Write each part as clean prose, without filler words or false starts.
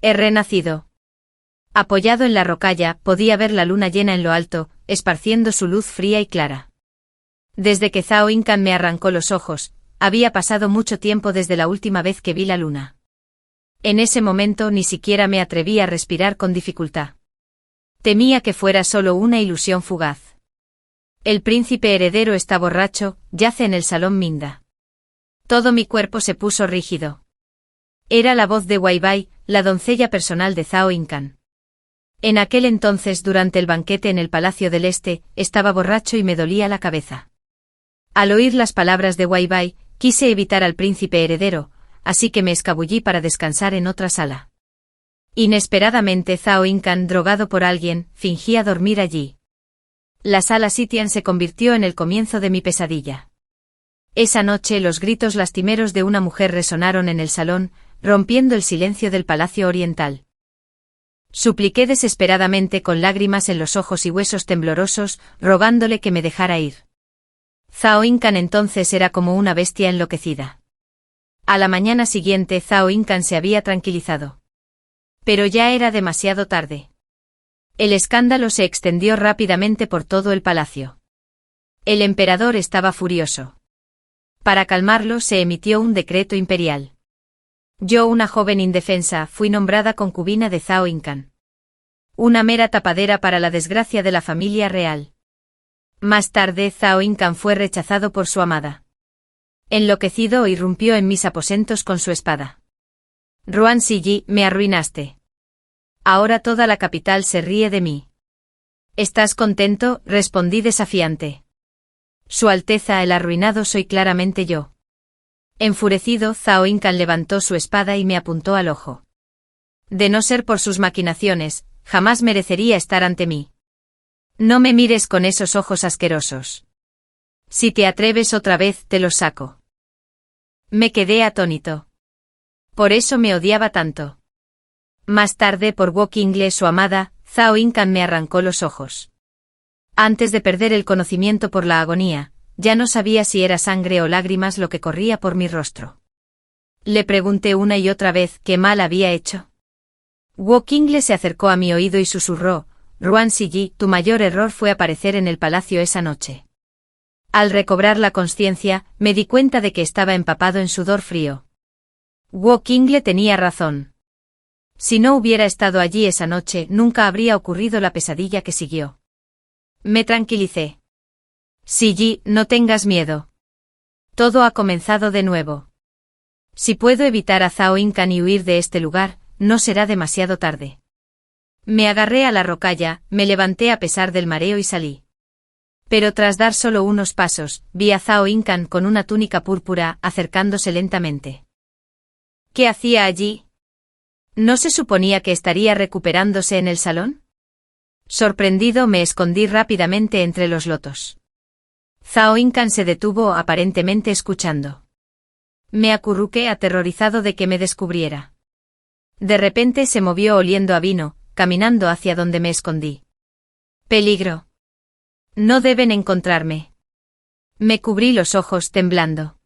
He renacido. Apoyado en la rocalla, podía ver la luna llena en lo alto, esparciendo su luz fría y clara. Desde que Zhao Yinkan me arrancó los ojos, había pasado mucho tiempo desde la última vez que vi la luna. En ese momento ni siquiera me atreví a respirar con dificultad. Temía que fuera solo una ilusión fugaz. El príncipe heredero está borracho, yace en el salón Minda. Todo mi cuerpo se puso rígido. Era la voz de Weibai, la doncella personal de Zhao Yinkan. En aquel entonces, durante el banquete en el Palacio del Este, estaba borracho y me dolía la cabeza. Al oír las palabras de Weibai, quise evitar al príncipe heredero, así que me escabullí para descansar en otra sala. Inesperadamente Zhao Yinkan, drogado por alguien, fingía dormir allí. La sala Sitian se convirtió en el comienzo de mi pesadilla. Esa noche los gritos lastimeros de una mujer resonaron en el salón, rompiendo el silencio del Palacio Oriental. Supliqué desesperadamente con lágrimas en los ojos y huesos temblorosos, rogándole que me dejara ir. Zhao Yinkan entonces era como una bestia enloquecida. A la mañana siguiente Zhao Yinkan se había tranquilizado. Pero ya era demasiado tarde. El escándalo se extendió rápidamente por todo el palacio. El emperador estaba furioso. Para calmarlo se emitió un decreto imperial. Yo, una joven indefensa, fui nombrada concubina de Zhao Yinkan. Una mera tapadera para la desgracia de la familia real. Más tarde Zhao Yinkan fue rechazado por su amada. Enloquecido irrumpió en mis aposentos con su espada. Ruan Siji, me arruinaste. Ahora toda la capital se ríe de mí. ¿Estás contento?, respondí desafiante. Su Alteza, el arruinado soy claramente yo. Enfurecido, Zhao Yinkan levantó su espada y me apuntó al ojo. De no ser por sus maquinaciones, jamás merecería estar ante mí. No me mires con esos ojos asquerosos. Si te atreves otra vez, te los saco. Me quedé atónito. Por eso me odiaba tanto. Más tarde, por Wu Qingle, su amada, Zhao Yinkan me arrancó los ojos. Antes de perder el conocimiento por la agonía, ya no sabía si era sangre o lágrimas lo que corría por mi rostro. Le pregunté una y otra vez qué mal había hecho. Wu Qingle se acercó a mi oído y susurró: Ruan Siji, tu mayor error fue aparecer en el palacio esa noche. Al recobrar la consciencia, me di cuenta de que estaba empapado en sudor frío. Wu Qingle tenía razón. Si no hubiera estado allí esa noche, nunca habría ocurrido la pesadilla que siguió. Me tranquilicé. Siji, no tengas miedo. Todo ha comenzado de nuevo. Si puedo evitar a Zhao Yinkan y huir de este lugar, no será demasiado tarde. Me agarré a la rocalla, me levanté a pesar del mareo y salí. Pero tras dar solo unos pasos, vi a Zhao Yinkan con una túnica púrpura acercándose lentamente. ¿Qué hacía allí? ¿No se suponía que estaría recuperándose en el salón? Sorprendido, me escondí rápidamente entre los lotos. Zhao Yinkan se detuvo, aparentemente escuchando. Me acurruqué, aterrorizado de que me descubriera. De repente se movió oliendo a vino, caminando hacia donde me escondí. Peligro. No deben encontrarme. Me cubrí los ojos temblando.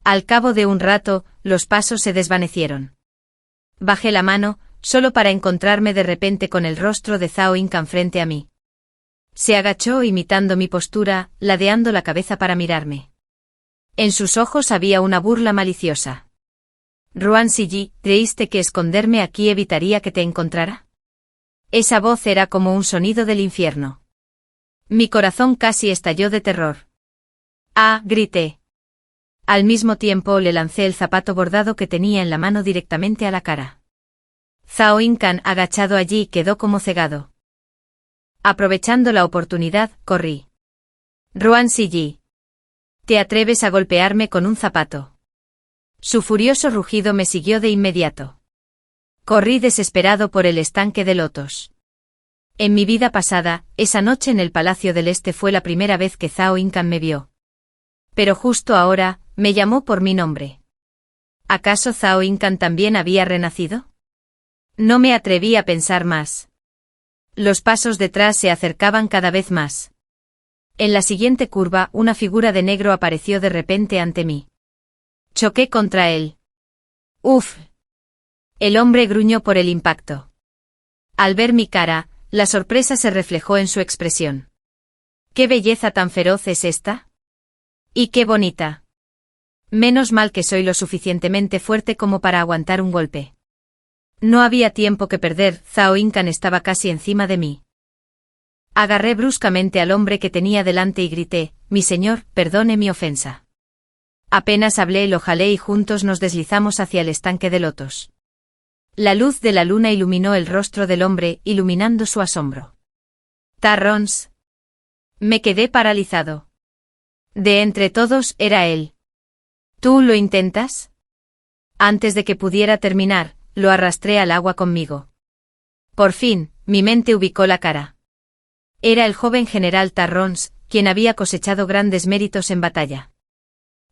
Al cabo de un rato, los pasos se desvanecieron. Bajé la mano, solo para encontrarme de repente con el rostro de Zhao Yinkan frente a mí. Se agachó imitando mi postura, ladeando la cabeza para mirarme. En sus ojos había una burla maliciosa. Ruan Siji, ¿creíste que esconderme aquí evitaría que te encontrara? Esa voz era como un sonido del infierno. Mi corazón casi estalló de terror. ¡Ah!, grité. Al mismo tiempo le lancé el zapato bordado que tenía en la mano directamente a la cara. Zhao Yinkan, agachado allí, quedó como cegado. Aprovechando la oportunidad, corrí. Ruan Siji. ¿Te atreves a golpearme con un zapato? Su furioso rugido me siguió de inmediato. Corrí desesperado por el estanque de lotos. En mi vida pasada, esa noche en el Palacio del Este fue la primera vez que Zhao Yinkan me vio. Pero justo ahora, me llamó por mi nombre. ¿Acaso Zhao Yinkan también había renacido? No me atreví a pensar más. Los pasos detrás se acercaban cada vez más. En la siguiente curva, una figura de negro apareció de repente ante mí. Choqué contra él. ¡Uf! El hombre gruñó por el impacto. Al ver mi cara, la sorpresa se reflejó en su expresión. ¿Qué belleza tan feroz es esta? Y qué bonita. Menos mal que soy lo suficientemente fuerte como para aguantar un golpe. No había tiempo que perder, Zhao Yinkan estaba casi encima de mí. Agarré bruscamente al hombre que tenía delante y grité, «Mi señor, perdone mi ofensa». Apenas hablé lo jalé y juntos nos deslizamos hacia el estanque de lotos. La luz de la luna iluminó el rostro del hombre, iluminando su asombro. «Tarrons». Me quedé paralizado. De entre todos era él. ¿Tú lo intentas? Antes de que pudiera terminar, lo arrastré al agua conmigo. Por fin, mi mente ubicó la cara. Era el joven general Tarrons, quien había cosechado grandes méritos en batalla.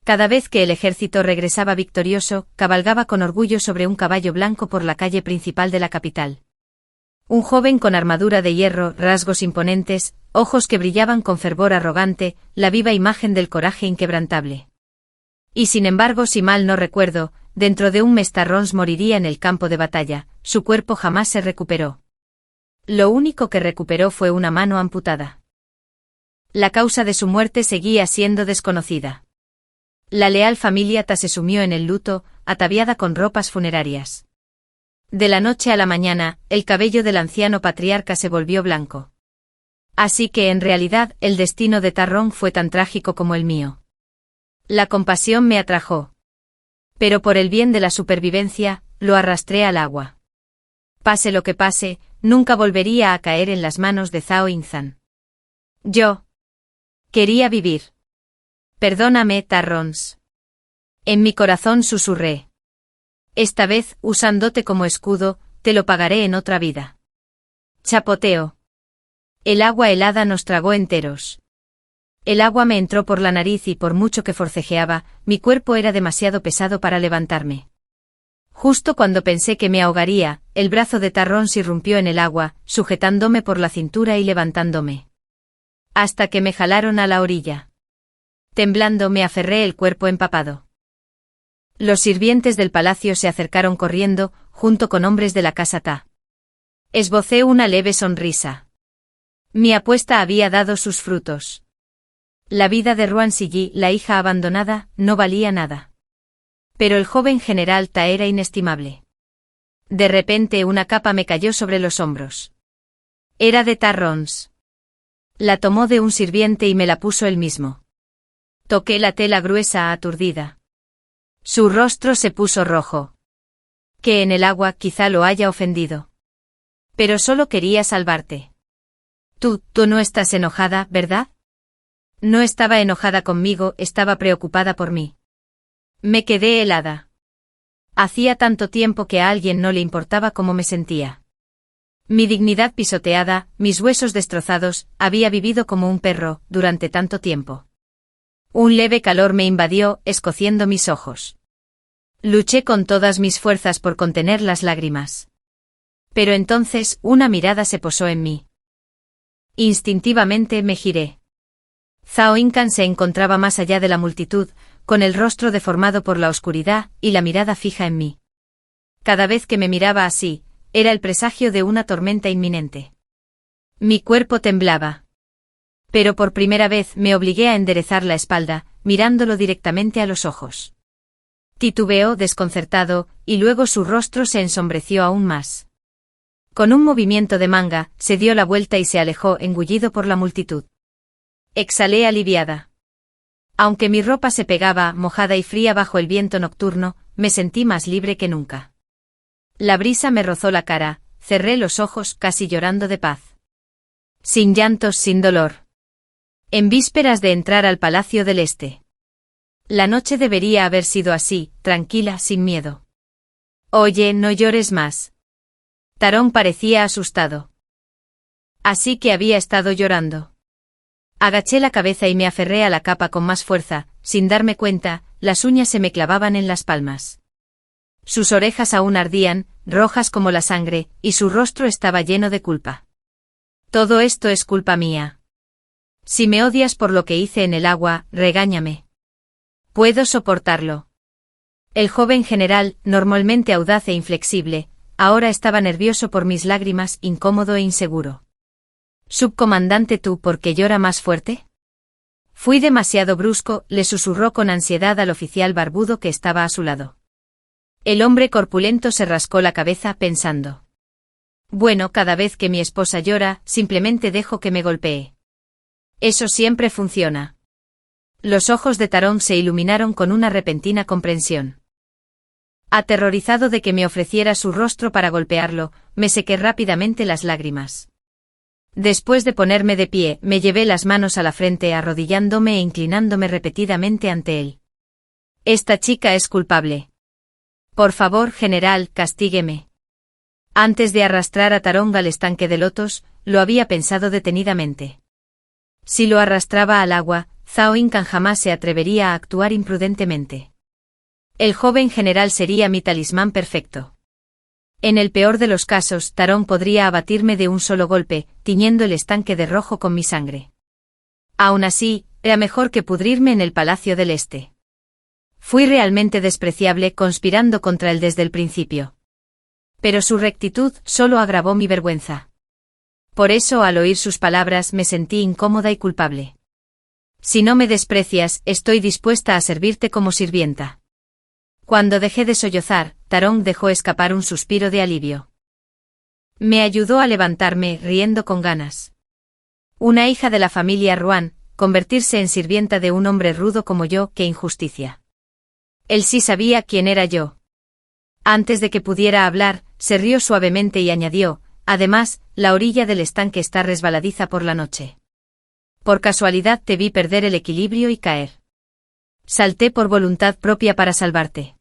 Cada vez que el ejército regresaba victorioso, cabalgaba con orgullo sobre un caballo blanco por la calle principal de la capital. Un joven con armadura de hierro, rasgos imponentes, ojos que brillaban con fervor arrogante, la viva imagen del coraje inquebrantable. Y sin embargo, si mal no recuerdo, dentro de un mes Tarrons moriría en el campo de batalla, su cuerpo jamás se recuperó. Lo único que recuperó fue una mano amputada. La causa de su muerte seguía siendo desconocida. La leal familia Ta se sumió en el luto, ataviada con ropas funerarias. De la noche a la mañana, el cabello del anciano patriarca se volvió blanco. Así que en realidad, el destino de Tarrón fue tan trágico como el mío. La compasión me atrajo. Pero por el bien de la supervivencia, lo arrastré al agua. Pase lo que pase, nunca volvería a caer en las manos de Zhao Yinzan. Yo quería vivir. Perdóname, Tarrons. En mi corazón susurré. Esta vez, usándote como escudo, te lo pagaré en otra vida. Chapoteo. El agua helada nos tragó enteros. El agua me entró por la nariz y por mucho que forcejeaba, mi cuerpo era demasiado pesado para levantarme. Justo cuando pensé que me ahogaría, el brazo de Tarrons irrumpió en el agua, sujetándome por la cintura y levantándome. Hasta que me jalaron a la orilla. Temblando me aferré el cuerpo empapado. Los sirvientes del palacio se acercaron corriendo, junto con hombres de la casa Ta. Esbocé una leve sonrisa. Mi apuesta había dado sus frutos. La vida de Ruan Siji, la hija abandonada, no valía nada. Pero el joven general Ta era inestimable. De repente una capa me cayó sobre los hombros. Era de Tarrons. La tomó de un sirviente y me la puso él mismo. Toqué la tela gruesa aturdida. Su rostro se puso rojo. Que en el agua quizá lo haya ofendido. Pero solo quería salvarte. Tú no estás enojada, ¿verdad? No estaba enojada conmigo, estaba preocupada por mí. Me quedé helada. Hacía tanto tiempo que a alguien no le importaba cómo me sentía. Mi dignidad pisoteada, mis huesos destrozados, había vivido como un perro, durante tanto tiempo. Un leve calor me invadió, escociendo mis ojos. Luché con todas mis fuerzas por contener las lágrimas. Pero entonces, una mirada se posó en mí. Instintivamente me giré. Zhao Yinkan se encontraba más allá de la multitud, con el rostro deformado por la oscuridad y la mirada fija en mí. Cada vez que me miraba así, era el presagio de una tormenta inminente. Mi cuerpo temblaba. Pero por primera vez me obligué a enderezar la espalda, mirándolo directamente a los ojos. Titubeó desconcertado, y luego su rostro se ensombreció aún más. Con un movimiento de manga, se dio la vuelta y se alejó engullido por la multitud. Exhalé aliviada. Aunque mi ropa se pegaba, mojada y fría bajo el viento nocturno, me sentí más libre que nunca. La brisa me rozó la cara, cerré los ojos casi llorando de paz. Sin llantos, sin dolor. En vísperas de entrar al Palacio del Este. La noche debería haber sido así, tranquila, sin miedo. Oye, no llores más. Tarón parecía asustado. Así que había estado llorando. Agaché la cabeza y me aferré a la capa con más fuerza, sin darme cuenta, las uñas se me clavaban en las palmas. Sus orejas aún ardían, rojas como la sangre, y su rostro estaba lleno de culpa. Todo esto es culpa mía. Si me odias por lo que hice en el agua, regáñame. Puedo soportarlo. El joven general, normalmente audaz e inflexible, ahora estaba nervioso por mis lágrimas, incómodo e inseguro. «Subcomandante, ¿tú por qué llora más fuerte?» Fui demasiado brusco, le susurró con ansiedad al oficial barbudo que estaba a su lado. El hombre corpulento se rascó la cabeza pensando. Bueno, cada vez que mi esposa llora, simplemente dejo que me golpee. Eso siempre funciona. Los ojos de Tarón se iluminaron con una repentina comprensión. Aterrorizado de que me ofreciera su rostro para golpearlo, me sequé rápidamente las lágrimas. Después de ponerme de pie, me llevé las manos a la frente arrodillándome e inclinándome repetidamente ante él. Esta chica es culpable. Por favor, general, castígueme. Antes de arrastrar a Tarón al estanque de lotos, lo había pensado detenidamente. Si lo arrastraba al agua, Zhao Yinkan jamás se atrevería a actuar imprudentemente. El joven general sería mi talismán perfecto. En el peor de los casos, Tarón podría abatirme de un solo golpe, tiñendo el estanque de rojo con mi sangre. Aún así, era mejor que pudrirme en el Palacio del Este. Fui realmente despreciable conspirando contra él desde el principio. Pero su rectitud solo agravó mi vergüenza. Por eso, al oír sus palabras, me sentí incómoda y culpable. Si no me desprecias, estoy dispuesta a servirte como sirvienta. Cuando dejé de sollozar, Tarón dejó escapar un suspiro de alivio. Me ayudó a levantarme, riendo con ganas. Una hija de la familia Ruan, convertirse en sirvienta de un hombre rudo como yo, qué injusticia. Él sí sabía quién era yo. Antes de que pudiera hablar, se rió suavemente y añadió, además, la orilla del estanque está resbaladiza por la noche. Por casualidad te vi perder el equilibrio y caer. Salté por voluntad propia para salvarte.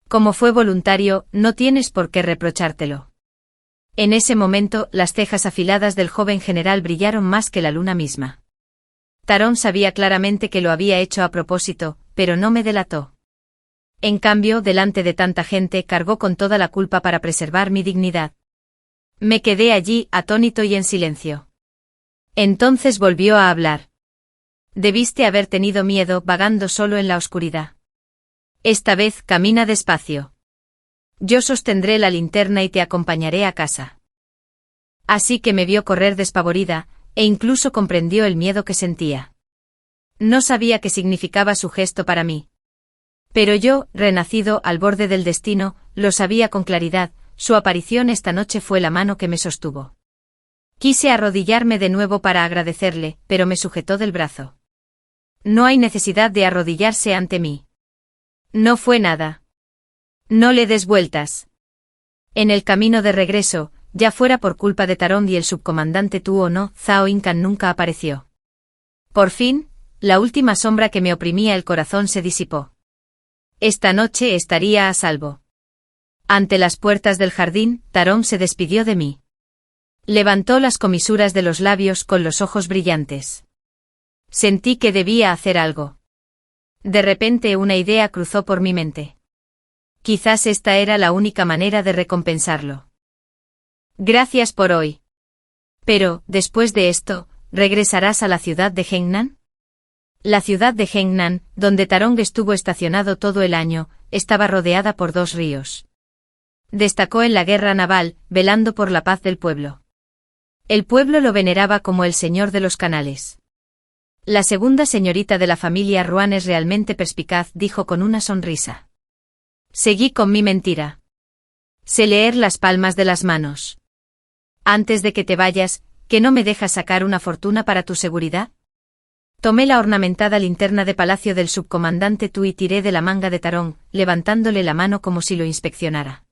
Como fue voluntario, no tienes por qué reprochártelo. En ese momento, las cejas afiladas del joven general brillaron más que la luna misma. Tarón sabía claramente que lo había hecho a propósito, pero no me delató. En cambio, delante de tanta gente, cargó con toda la culpa para preservar mi dignidad. Me quedé allí, atónito y en silencio. Entonces volvió a hablar. Debiste haber tenido miedo vagando solo en la oscuridad. Esta vez camina despacio. Yo sostendré la linterna y te acompañaré a casa. Así que me vio correr despavorida, e incluso comprendió el miedo que sentía. No sabía qué significaba su gesto para mí. Pero yo, renacido al borde del destino, lo sabía con claridad, su aparición esta noche fue la mano que me sostuvo. Quise arrodillarme de nuevo para agradecerle, pero me sujetó del brazo. No hay necesidad de arrodillarse ante mí. No fue nada. No le des vueltas. En el camino de regreso, ya fuera por culpa de Tarón y el subcomandante Tu o no, Zhao Yinkan nunca apareció. Por fin, la última sombra que me oprimía el corazón se disipó. Esta noche estaría a salvo. Ante las puertas del jardín, Tarón se despidió de mí. Levantó las comisuras de los labios con los ojos brillantes. Sentí que debía hacer algo. De repente una idea cruzó por mi mente. Quizás esta era la única manera de recompensarlo. Gracias por hoy. Pero, después de esto, ¿regresarás a la ciudad de Hengnan? La ciudad de Hengnan, donde Tarong estuvo estacionado todo el año, estaba rodeada por 2 ríos. Destacó en la guerra naval, velando por la paz del pueblo. El pueblo lo veneraba como el señor de los canales. La segunda señorita de la familia Ruan es realmente perspicaz, dijo con una sonrisa. Seguí con mi mentira. Sé leer las palmas de las manos. Antes de que te vayas, ¿que no me dejas sacar una fortuna para tu seguridad? Tomé la ornamentada linterna de palacio del subcomandante Tu y tiré de la manga de Tarón, levantándole la mano como si lo inspeccionara.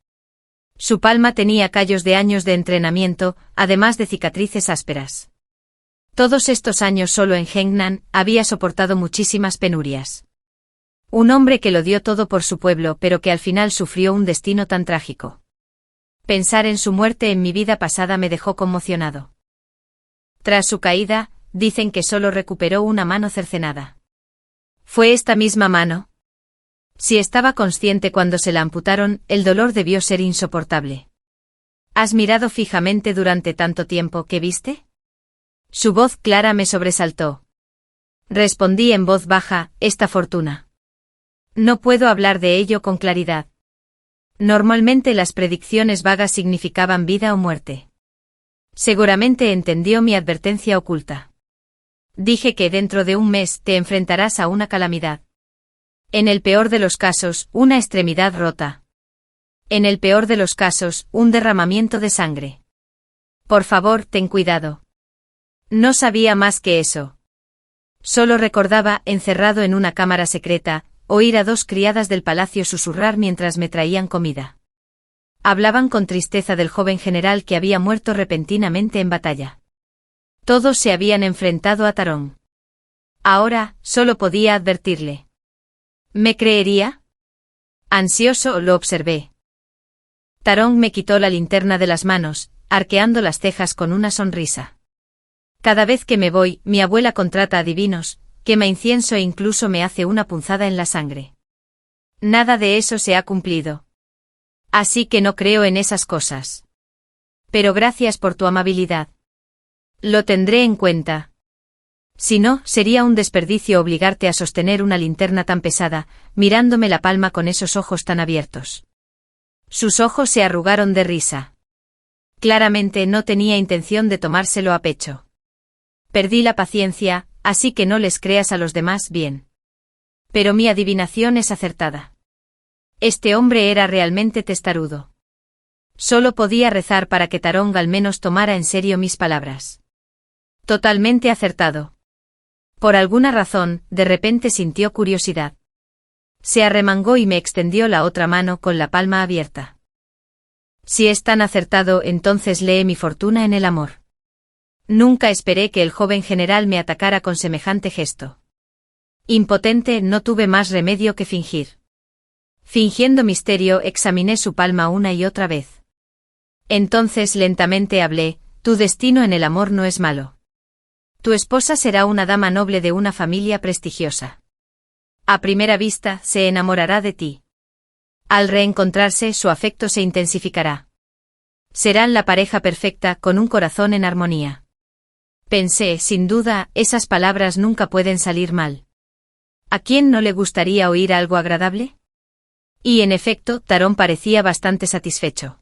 Su palma tenía callos de años de entrenamiento, además de cicatrices ásperas. Todos estos años solo en Hengnan, había soportado muchísimas penurias. Un hombre que lo dio todo por su pueblo pero que al final sufrió un destino tan trágico. Pensar en su muerte en mi vida pasada me dejó conmocionado. Tras su caída, dicen que solo recuperó una mano cercenada. ¿Fue esta misma mano? Si estaba consciente cuando se la amputaron, el dolor debió ser insoportable. ¿Has mirado fijamente durante tanto tiempo que viste? Su voz clara me sobresaltó. Respondí en voz baja, esta fortuna. No puedo hablar de ello con claridad. Normalmente las predicciones vagas significaban vida o muerte. Seguramente entendió mi advertencia oculta. Dije que dentro de un mes te enfrentarás a una calamidad. En el peor de los casos, una extremidad rota. En el peor de los casos, un derramamiento de sangre. Por favor, ten cuidado. No sabía más que eso. Solo recordaba, encerrado en una cámara secreta, oír a 2 criadas del palacio susurrar mientras me traían comida. Hablaban con tristeza del joven general que había muerto repentinamente en batalla. Todos se habían enfrentado a Tarón. Ahora, solo podía advertirle. ¿Me creería? Ansioso, lo observé. Tarón me quitó la linterna de las manos, arqueando las cejas con una sonrisa. Cada vez que me voy, mi abuela contrata adivinos, quema incienso e incluso me hace una punzada en la sangre. Nada de eso se ha cumplido. Así que no creo en esas cosas. Pero gracias por tu amabilidad. Lo tendré en cuenta. Si no, sería un desperdicio obligarte a sostener una linterna tan pesada, mirándome la palma con esos ojos tan abiertos. Sus ojos se arrugaron de risa. Claramente no tenía intención de tomárselo a pecho. Perdí la paciencia, así que no les creas a los demás bien. Pero mi adivinación es acertada. Este hombre era realmente testarudo. Solo podía rezar para que Tarong al menos tomara en serio mis palabras. Totalmente acertado. Por alguna razón, de repente sintió curiosidad. Se arremangó y me extendió la otra mano con la palma abierta. Si es tan acertado, entonces lee mi fortuna en el amor. Nunca esperé que el joven general me atacara con semejante gesto. Impotente, no tuve más remedio que fingir. Fingiendo misterio, examiné su palma una y otra vez. Entonces lentamente hablé, tu destino en el amor no es malo. Tu esposa será una dama noble de una familia prestigiosa. A primera vista, se enamorará de ti. Al reencontrarse, su afecto se intensificará. Serán la pareja perfecta, con un corazón en armonía. Pensé, sin duda, esas palabras nunca pueden salir mal. ¿A quién no le gustaría oír algo agradable? Y en efecto, Tarón parecía bastante satisfecho.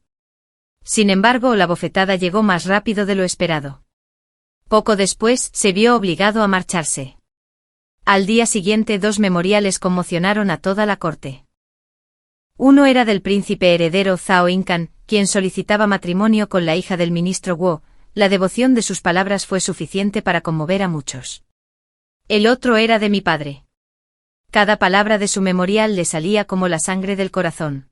Sin embargo, la bofetada llegó más rápido de lo esperado. Poco después, se vio obligado a marcharse. Al día siguiente 2 memoriales conmocionaron a toda la corte. Uno era del príncipe heredero Zhao Yincan, quien solicitaba matrimonio con la hija del ministro Guo. La devoción de sus palabras fue suficiente para conmover a muchos. El otro era de mi padre. Cada palabra de su memorial le salía como la sangre del corazón.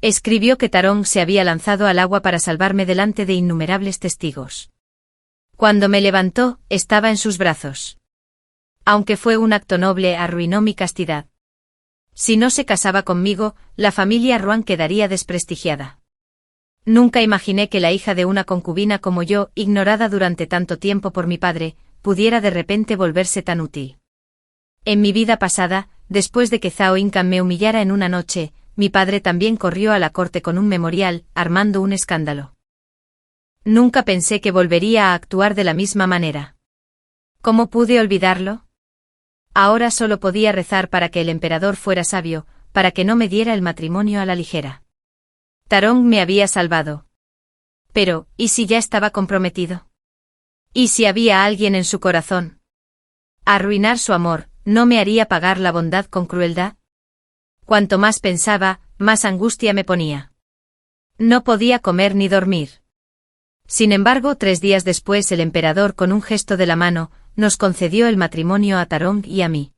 Escribió que Tarong se había lanzado al agua para salvarme delante de innumerables testigos. Cuando me levantó, estaba en sus brazos. Aunque fue un acto noble, arruinó mi castidad. Si no se casaba conmigo, la familia Ruan quedaría desprestigiada. Nunca imaginé que la hija de una concubina como yo, ignorada durante tanto tiempo por mi padre, pudiera de repente volverse tan útil. En mi vida pasada, después de que Zhao Yincan me humillara en una noche, mi padre también corrió a la corte con un memorial, armando un escándalo. Nunca pensé que volvería a actuar de la misma manera. ¿Cómo pude olvidarlo? Ahora solo podía rezar para que el emperador fuera sabio, para que no me diera el matrimonio a la ligera. Tarong me había salvado. Pero, ¿y si ya estaba comprometido? ¿Y si había alguien en su corazón? Arruinar su amor, ¿no me haría pagar la bondad con crueldad? Cuanto más pensaba, más angustia me ponía. No podía comer ni dormir. Sin embargo, 3 días después el emperador, con un gesto de la mano, nos concedió el matrimonio a Tarong y a mí.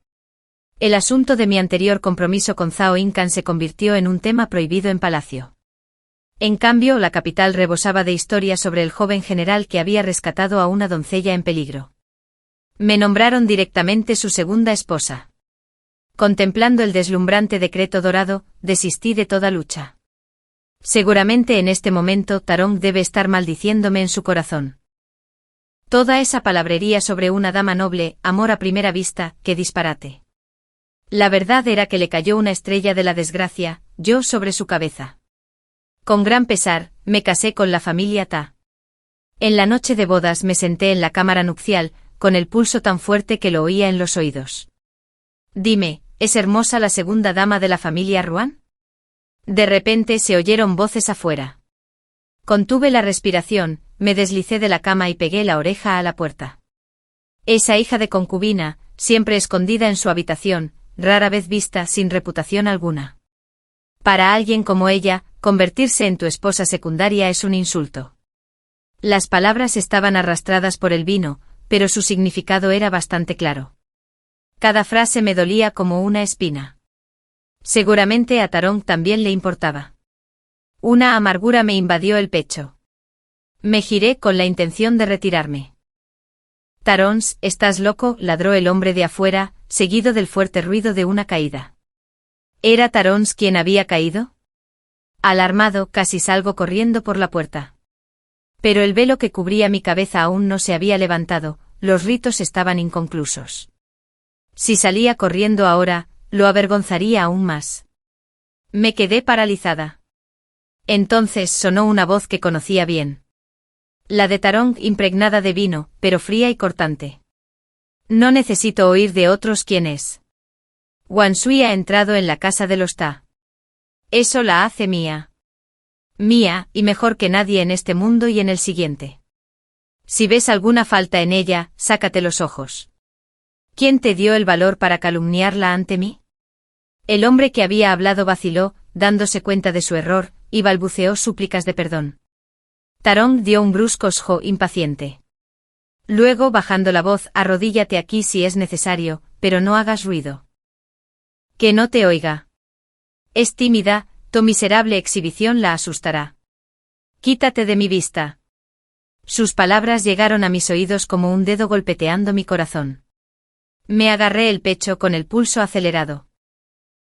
El asunto de mi anterior compromiso con Zhao Yincan se convirtió en un tema prohibido en palacio. En cambio, la capital rebosaba de historias sobre el joven general que había rescatado a una doncella en peligro. Me nombraron directamente su segunda esposa. Contemplando el deslumbrante decreto dorado, desistí de toda lucha. Seguramente en este momento Tarong debe estar maldiciéndome en su corazón. Toda esa palabrería sobre una dama noble, amor a primera vista, qué disparate. La verdad era que le cayó una estrella de la desgracia, yo sobre su cabeza. Con gran pesar, me casé con la familia Ta. En la noche de bodas me senté en la cámara nupcial, con el pulso tan fuerte que lo oía en los oídos. Dime, ¿Es hermosa la segunda dama de la familia Ruan? De repente se oyeron voces afuera. Contuve la respiración, me deslicé de la cama y pegué la oreja a la puerta. Esa hija de concubina, siempre escondida en su habitación, rara vez vista, sin reputación alguna. Para alguien como ella, convertirse en tu esposa secundaria es un insulto. Las palabras estaban arrastradas por el vino, pero su significado era bastante claro. Cada frase me dolía como una espina. Seguramente a Tarón también le importaba. Una amargura me invadió el pecho. Me giré con la intención de retirarme. Tarons, ¿estás loco?, ladró el hombre de afuera, seguido del fuerte ruido de una caída. ¿Era Tarons quien había caído? Alarmado, casi salgo corriendo por la puerta. Pero el velo que cubría mi cabeza aún no se había levantado, los ritos estaban inconclusos. Si salía corriendo ahora, lo avergonzaría aún más. Me quedé paralizada. Entonces sonó una voz que conocía bien. La de Tarong, impregnada de vino, pero fría y cortante. No necesito oír de otros quién es. Wan Sui ha entrado en la casa de los Ta. Eso la hace mía. Mía, y mejor que nadie en este mundo y en el siguiente. Si ves alguna falta en ella, sácate los ojos. ¿Quién te dio el valor para calumniarla ante mí? El hombre que había hablado vaciló, dándose cuenta de su error, y balbuceó súplicas de perdón. Tarong dio un brusco sjo impaciente. Luego, bajando la voz, arrodíllate aquí si es necesario, pero no hagas ruido. Que no te oiga. Es tímida, tu miserable exhibición la asustará. Quítate de mi vista. Sus palabras llegaron a mis oídos como un dedo golpeteando mi corazón. Me agarré el pecho con el pulso acelerado.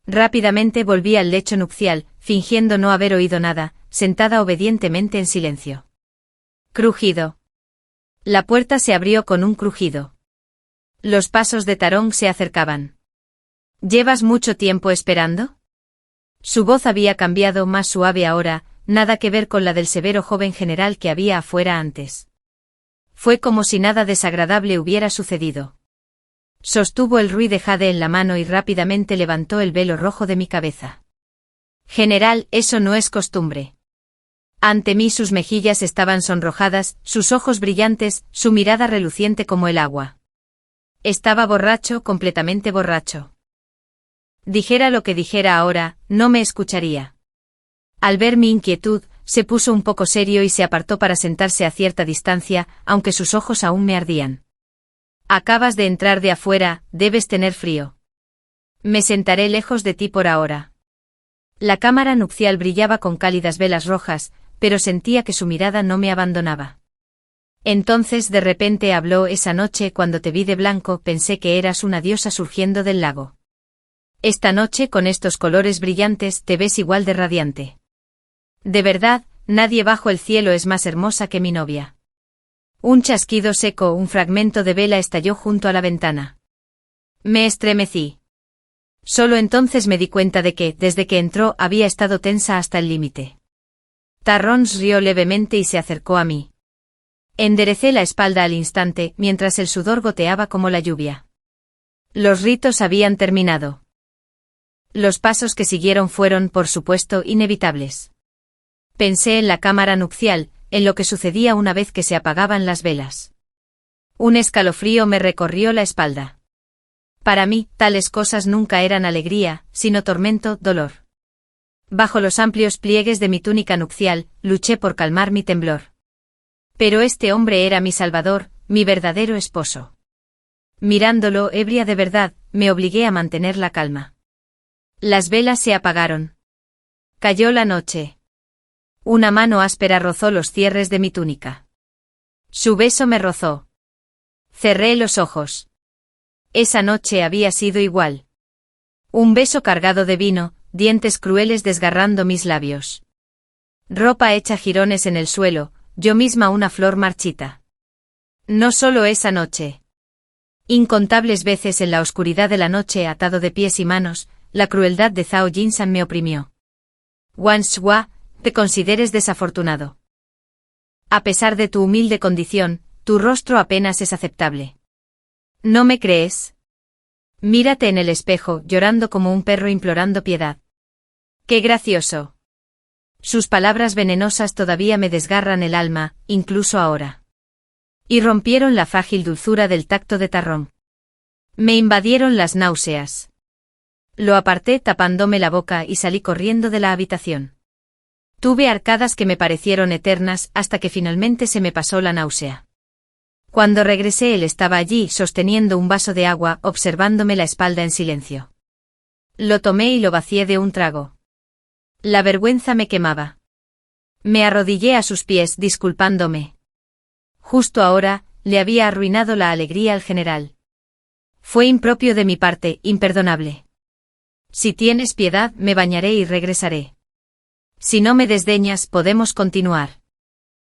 Rápidamente volví al lecho nupcial, fingiendo no haber oído nada, sentada obedientemente en silencio. Crujido. La puerta se abrió con un crujido. Los pasos de Tarong se acercaban. ¿Llevas mucho tiempo esperando? Su voz había cambiado, más suave ahora, nada que ver con la del severo joven general que había afuera antes. Fue como si nada desagradable hubiera sucedido. Sostuvo el ruy de jade en la mano y rápidamente levantó el velo rojo de mi cabeza. General, eso no es costumbre. Ante mí sus mejillas estaban sonrojadas, sus ojos brillantes, su mirada reluciente como el agua. Estaba borracho, completamente borracho. Dijera lo que dijera ahora, no me escucharía. Al ver mi inquietud, se puso un poco serio y se apartó para sentarse a cierta distancia, aunque sus ojos aún me ardían. Acabas de entrar de afuera, debes tener frío. Me sentaré lejos de ti por ahora. La cámara nupcial brillaba con cálidas velas rojas, pero sentía que su mirada no me abandonaba. Entonces de repente habló: esa noche cuando te vi de blanco pensé que eras una diosa surgiendo del lago. Esta noche con estos colores brillantes te ves igual de radiante. De verdad, nadie bajo el cielo es más hermosa que mi novia. Un chasquido seco, un fragmento de vela estalló junto a la ventana. Me estremecí. Solo entonces me di cuenta de que, desde que entró, había estado tensa hasta el límite. Tarrons rió levemente y se acercó a mí. Enderecé la espalda al instante, mientras el sudor goteaba como la lluvia. Los ritos habían terminado. Los pasos que siguieron fueron, por supuesto, inevitables. Pensé en la cámara nupcial, en lo que sucedía una vez que se apagaban las velas. Un escalofrío me recorrió la espalda. Para mí, tales cosas nunca eran alegría, sino tormento, dolor. Bajo los amplios pliegues de mi túnica nupcial, luché por calmar mi temblor. Pero este hombre era mi salvador, mi verdadero esposo. Mirándolo, ebria de verdad, me obligué a mantener la calma. Las velas se apagaron. Cayó la noche. Una mano áspera rozó los cierres de mi túnica. Su beso me rozó. Cerré los ojos. Esa noche había sido igual. Un beso cargado de vino, dientes crueles desgarrando mis labios. Ropa hecha jirones en el suelo, yo misma una flor marchita. No solo esa noche. Incontables veces en la oscuridad de la noche, atado de pies y manos, la crueldad de Zhao Jinsan me oprimió. Wan Shua, te consideres desafortunado. A pesar de tu humilde condición, tu rostro apenas es aceptable. ¿No me crees? Mírate en el espejo, llorando como un perro implorando piedad. ¡Qué gracioso! Sus palabras venenosas todavía me desgarran el alma, incluso ahora. Y rompieron la frágil dulzura del tacto de Tarrón. Me invadieron las náuseas. Lo aparté tapándome la boca y salí corriendo de la habitación. Tuve arcadas que me parecieron eternas hasta que finalmente se me pasó la náusea. Cuando regresé él estaba allí sosteniendo un vaso de agua, observándome la espalda en silencio. Lo tomé y lo vacié de un trago. La vergüenza me quemaba. Me arrodillé a sus pies disculpándome. Justo ahora, le había arruinado la alegría al general. Fue impropio de mi parte, imperdonable. Si tienes piedad, me bañaré y regresaré. Si no me desdeñas, podemos continuar.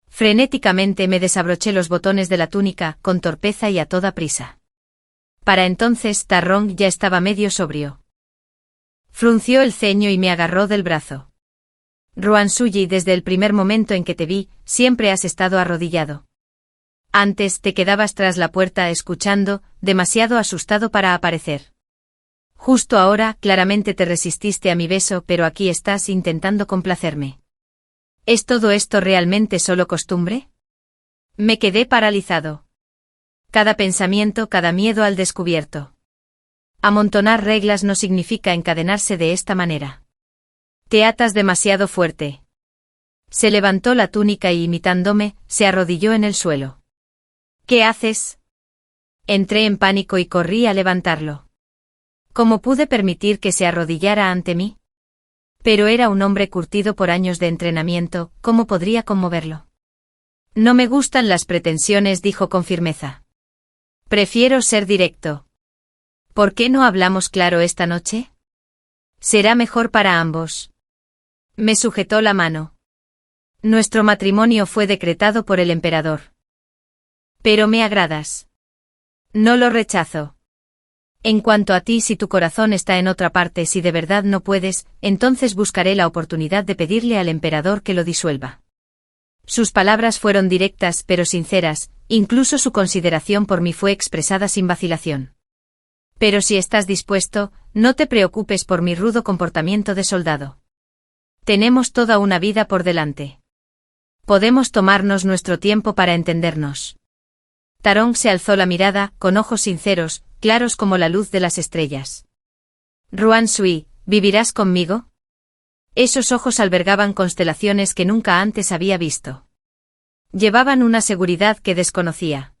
Frenéticamente me desabroché los botones de la túnica, con torpeza y a toda prisa. Para entonces Tarrón ya estaba medio sobrio. Frunció el ceño y me agarró del brazo. Ruansuli, desde el primer momento en que te vi, siempre has estado arrodillado. Antes te quedabas tras la puerta escuchando, demasiado asustado para aparecer. Justo ahora, claramente te resististe a mi beso, pero aquí estás intentando complacerme. ¿Es todo esto realmente solo costumbre? Me quedé paralizado. Cada pensamiento, cada miedo al descubierto. Amontonar reglas no significa encadenarse de esta manera. Te atas demasiado fuerte. Se levantó la túnica y, imitándome, se arrodilló en el suelo. ¿Qué haces? Entré en pánico y corrí a levantarlo. ¿Cómo pude permitir que se arrodillara ante mí? Pero era un hombre curtido por años de entrenamiento, ¿cómo podría conmoverlo? No me gustan las pretensiones, dijo con firmeza. Prefiero ser directo. ¿Por qué no hablamos claro esta noche? Será mejor para ambos. Me sujetó la mano. Nuestro matrimonio fue decretado por el emperador. Pero me agradas. No lo rechazo. En cuanto a ti, si tu corazón está en otra parte, si de verdad no puedes, entonces buscaré la oportunidad de pedirle al emperador que lo disuelva. Sus palabras fueron directas pero sinceras, incluso su consideración por mí fue expresada sin vacilación. Pero si estás dispuesto, no te preocupes por mi rudo comportamiento de soldado. Tenemos toda una vida por delante. Podemos tomarnos nuestro tiempo para entendernos. Tarrón se alzó la mirada, con ojos sinceros, claros como la luz de las estrellas. Ruansuli, ¿vivirás conmigo? Esos ojos albergaban constelaciones que nunca antes había visto. Llevaban una seguridad que desconocía.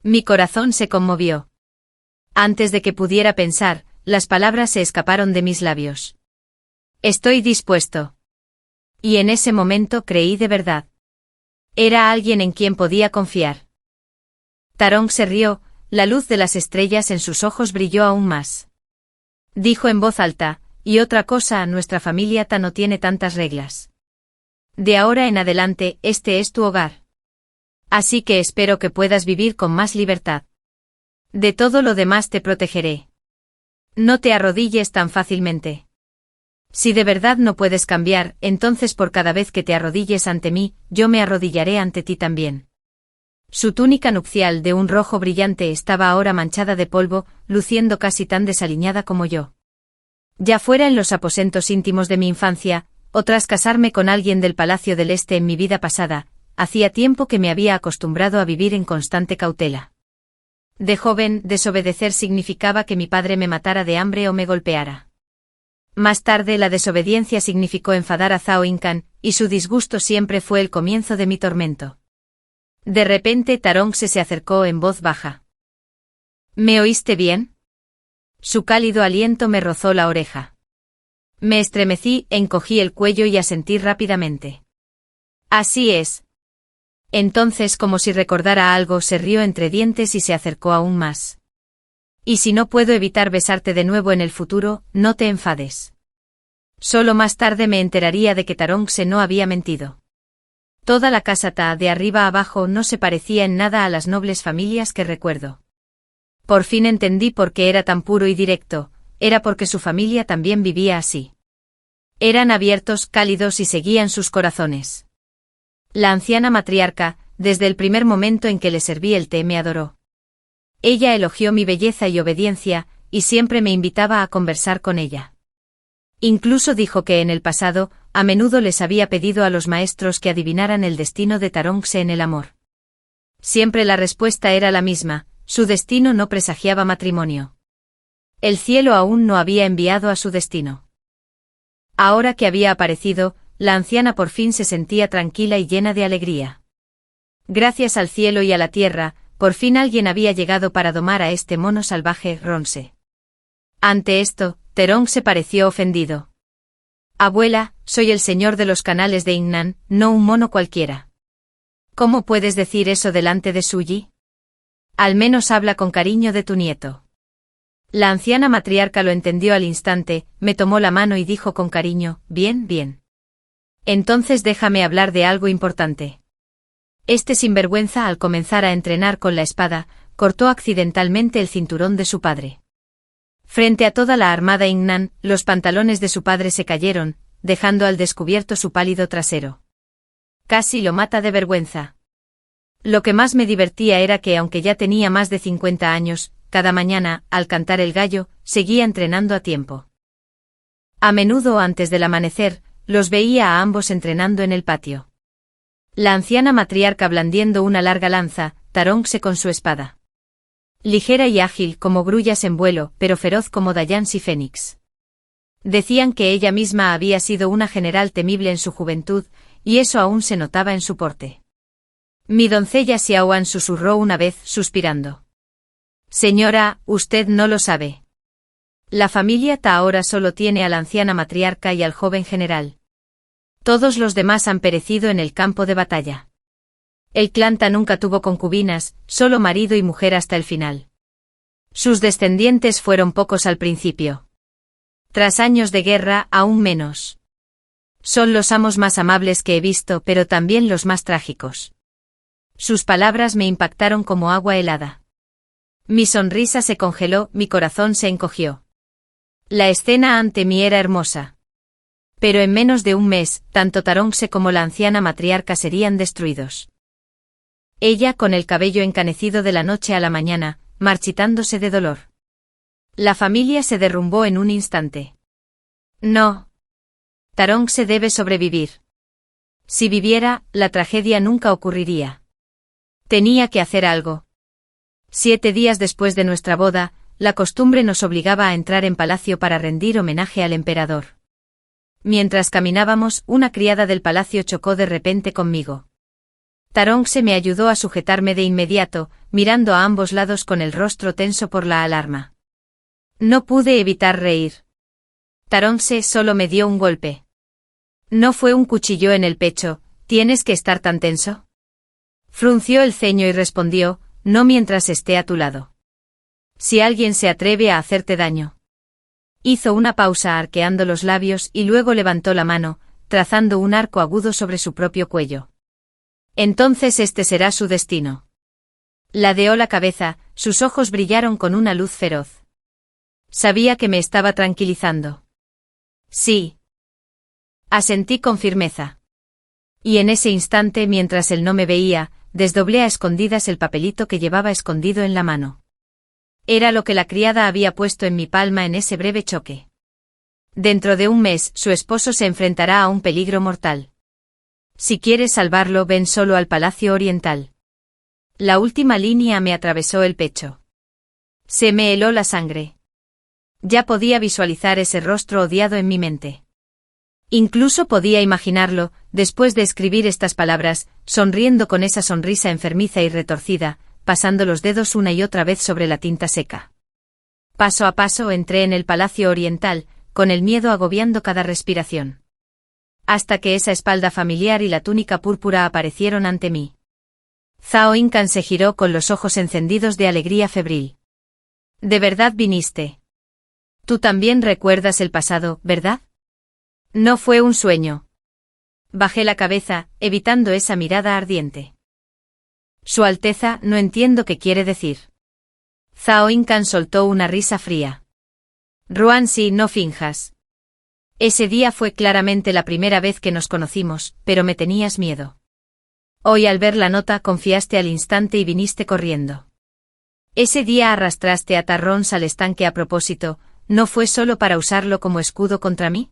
Mi corazón se conmovió. Antes de que pudiera pensar, las palabras se escaparon de mis labios. Estoy dispuesto. Y en ese momento creí de verdad. Era alguien en quien podía confiar. Tarrón se rió, la luz de las estrellas en sus ojos brilló aún más. Dijo en voz alta, y otra cosa, nuestra familia no tiene tantas reglas. De ahora en adelante, este es tu hogar. Así que espero que puedas vivir con más libertad. De todo lo demás te protegeré. No te arrodilles tan fácilmente. Si de verdad no puedes cambiar, entonces por cada vez que te arrodilles ante mí, yo me arrodillaré ante ti también. Su túnica nupcial de un rojo brillante estaba ahora manchada de polvo, luciendo casi tan desaliñada como yo. Ya fuera en los aposentos íntimos de mi infancia, o tras casarme con alguien del Palacio del Este en mi vida pasada, hacía tiempo que me había acostumbrado a vivir en constante cautela. De joven, desobedecer significaba que mi padre me matara de hambre o me golpeara. Más tarde la desobediencia significó enfadar a Zhao Yuncan, y su disgusto siempre fue el comienzo de mi tormento. De repente Tarrón se acercó en voz baja. ¿Me oíste bien? Su cálido aliento me rozó la oreja. Me estremecí, encogí el cuello y asentí rápidamente. Así es. Entonces, como si recordara algo, se rió entre dientes y se acercó aún más. Y si no puedo evitar besarte de nuevo en el futuro, no te enfades. Solo más tarde me enteraría de que Tarrón no había mentido. Toda la casa Ta de arriba abajo no se parecía en nada a las nobles familias que recuerdo. Por fin entendí por qué era tan puro y directo, era porque su familia también vivía así. Eran abiertos, cálidos y seguían sus corazones. La anciana matriarca, desde el primer momento en que le serví el té, me adoró. Ella elogió mi belleza y obediencia, y siempre me invitaba a conversar con ella. Incluso dijo que en el pasado, a menudo les había pedido a los maestros que adivinaran el destino de Tarongse en el amor. Siempre la respuesta era la misma: su destino no presagiaba matrimonio. El cielo aún no había enviado a su destino. Ahora que había aparecido, la anciana por fin se sentía tranquila y llena de alegría. Gracias al cielo y a la tierra, por fin alguien había llegado para domar a este mono salvaje, Ronse. Ante esto, Terong se pareció ofendido. Abuela, soy el señor de los canales de Innan, no un mono cualquiera. ¿Cómo puedes decir eso delante de Suyi? Al menos habla con cariño de tu nieto. La anciana matriarca lo entendió al instante, me tomó la mano y dijo con cariño: bien, bien. Entonces déjame hablar de algo importante. Este sinvergüenza, al comenzar a entrenar con la espada, cortó accidentalmente el cinturón de su padre. Frente a toda la armada Innan, los pantalones de su padre se cayeron, dejando al descubierto su pálido trasero. Casi lo mata de vergüenza. Lo que más me divertía era que, aunque ya tenía más de 50 años, cada mañana, al cantar el gallo, seguía entrenando a tiempo. A menudo antes del amanecer, los veía a ambos entrenando en el patio. La anciana matriarca blandiendo una larga lanza, Tarongse con su espada. Ligera y ágil como grullas en vuelo, pero feroz como Dayans y Fénix. Decían que ella misma había sido una general temible en su juventud, y eso aún se notaba en su porte. Mi doncella Xiaoan susurró una vez, suspirando. Señora, usted no lo sabe. La familia Ta ahora solo tiene a la anciana matriarca y al joven general. Todos los demás han perecido en el campo de batalla. El clan Ta nunca tuvo concubinas, solo marido y mujer hasta el final. Sus descendientes fueron pocos al principio. Tras años de guerra, aún menos. Son los amos más amables que he visto, pero también los más trágicos. Sus palabras me impactaron como agua helada. Mi sonrisa se congeló, mi corazón se encogió. La escena ante mí era hermosa. Pero en menos de un mes, tanto Tarongse como la anciana matriarca serían destruidos. Ella con el cabello encanecido de la noche a la mañana, marchitándose de dolor. La familia se derrumbó en un instante. No. Tarongse debe sobrevivir. Si viviera, la tragedia nunca ocurriría. Tenía que hacer algo. 7 días después de nuestra boda, la costumbre nos obligaba a entrar en palacio para rendir homenaje al emperador. Mientras caminábamos, una criada del palacio chocó de repente conmigo. Tarongse me ayudó a sujetarme de inmediato, mirando a ambos lados con el rostro tenso por la alarma. No pude evitar reír. Tarongse solo me dio un golpe. No fue un cuchillo en el pecho. ¿Tienes que estar tan tenso? Frunció el ceño y respondió: no mientras esté a tu lado. Si alguien se atreve a hacerte daño. Hizo una pausa arqueando los labios y luego levantó la mano, trazando un arco agudo sobre su propio cuello. Entonces este será su destino. Ladeó la cabeza, sus ojos brillaron con una luz feroz. Sabía que me estaba tranquilizando. Sí. Asentí con firmeza. Y en ese instante, mientras él no me veía, desdoblé a escondidas el papelito que llevaba escondido en la mano. Era lo que la criada había puesto en mi palma en ese breve choque. Dentro de un mes, su esposo se enfrentará a un peligro mortal. Si quieres salvarlo, ven solo al Palacio Oriental. La última línea me atravesó el pecho. Se me heló la sangre. Ya podía visualizar ese rostro odiado en mi mente. Incluso podía imaginarlo, después de escribir estas palabras, sonriendo con esa sonrisa enfermiza y retorcida, pasando los dedos una y otra vez sobre la tinta seca. Paso a paso entré en el Palacio Oriental, con el miedo agobiando cada respiración. Hasta que esa espalda familiar y la túnica púrpura aparecieron ante mí. Zhao Yinkan se giró con los ojos encendidos de alegría febril. ¿De verdad viniste? Tú también recuerdas el pasado, ¿verdad? No fue un sueño. Bajé la cabeza, evitando esa mirada ardiente. Su Alteza, no entiendo qué quiere decir. Zhao Yinkan soltó una risa fría. Ruanxi, no finjas. Ese día fue claramente la primera vez que nos conocimos, pero me tenías miedo. Hoy al ver la nota confiaste al instante y viniste corriendo. Ese día arrastraste a Tarrons al estanque a propósito, ¿no fue solo para usarlo como escudo contra mí?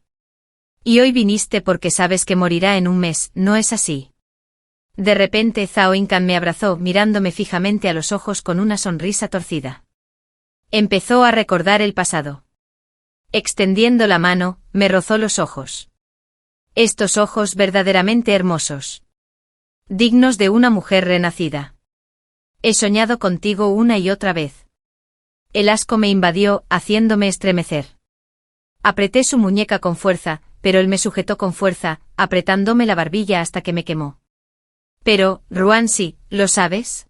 Y hoy viniste porque sabes que morirá en un mes, ¿no es así? De repente Zhao Yinkan me abrazó mirándome fijamente a los ojos con una sonrisa torcida. Empezó a recordar el pasado. Extendiendo la mano, me rozó los ojos. Estos ojos verdaderamente hermosos. Dignos de una mujer renacida. He soñado contigo una y otra vez. El asco me invadió, haciéndome estremecer. Apreté su muñeca con fuerza, pero él me sujetó con fuerza, apretándome la barbilla hasta que me quemó. Pero, Ruanxi, ¿lo sabes?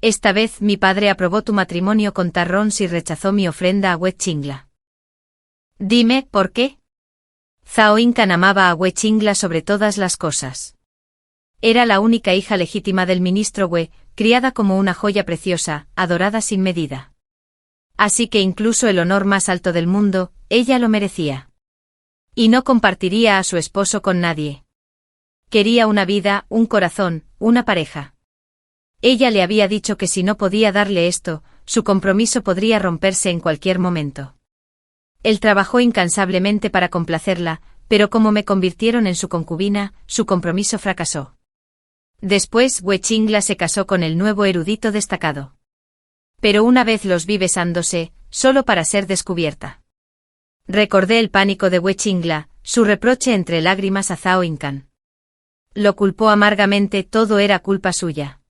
Esta vez mi padre aprobó tu matrimonio con Tarrons y rechazó mi ofrenda a Wei-Chingla. Dime, ¿por qué? Zhao Yinkan amaba a Wei-Chingla sobre todas las cosas. Era la única hija legítima del ministro Wei, criada como una joya preciosa, adorada sin medida. Así que incluso el honor más alto del mundo, ella lo merecía. Y no compartiría a su esposo con nadie. Quería una vida, un corazón, una pareja. Ella le había dicho que si no podía darle esto, su compromiso podría romperse en cualquier momento. Él trabajó incansablemente para complacerla, pero como me convirtieron en su concubina, su compromiso fracasó. Después Wei-Chingla se casó con el nuevo erudito destacado. Pero una vez los vi besándose, solo para ser descubierta. Recordé el pánico de Wei-Chingla, su reproche entre lágrimas a Zhao Yinkan. Lo culpó amargamente, todo era culpa suya.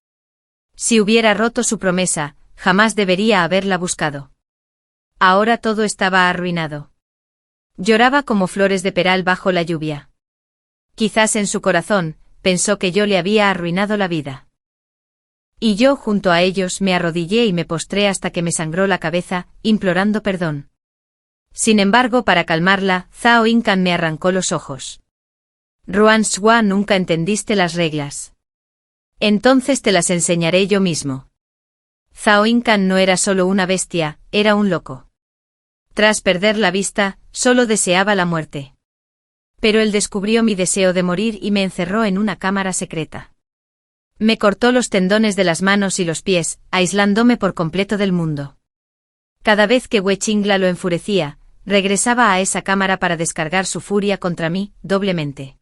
Si hubiera roto su promesa, jamás debería haberla buscado. Ahora todo estaba arruinado. Lloraba como flores de peral bajo la lluvia. Quizás en su corazón, pensó que yo le había arruinado la vida. Y yo junto a ellos me arrodillé y me postré hasta que me sangró la cabeza, implorando perdón. Sin embargo, para calmarla, Zhao Yinkan me arrancó los ojos. Ruanxua, nunca entendiste las reglas. Entonces te las enseñaré yo mismo. Zhao Yinkan no era solo una bestia, era un loco. Tras perder la vista, solo deseaba la muerte. Pero él descubrió mi deseo de morir y me encerró en una cámara secreta. Me cortó los tendones de las manos y los pies, aislándome por completo del mundo. Cada vez que Wei-Chingla lo enfurecía, regresaba a esa cámara para descargar su furia contra mí, doblemente.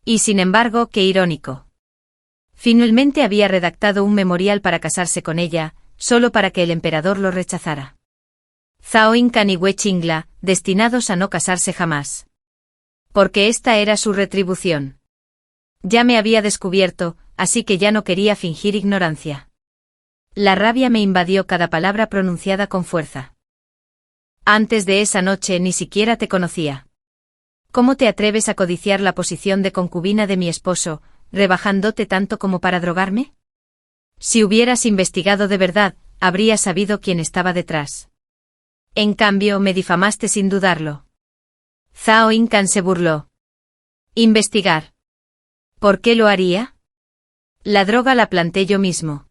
Y sin embargo, qué irónico. Finalmente había redactado un memorial para casarse con ella, solo para que el emperador lo rechazara. Zhao Yinkan y Wei-Chingla, destinados a no casarse jamás. Porque esta era su retribución. Ya me había descubierto, así que ya no quería fingir ignorancia. La rabia me invadió cada palabra pronunciada con fuerza. Antes de esa noche ni siquiera te conocía. ¿Cómo te atreves a codiciar la posición de concubina de mi esposo, rebajándote tanto como para drogarme? Si hubieras investigado de verdad, habrías sabido quién estaba detrás. En cambio, me difamaste sin dudarlo. Zhao Yinkan se burló. ¿Investigar? ¿Por qué lo haría? La droga la planté yo mismo.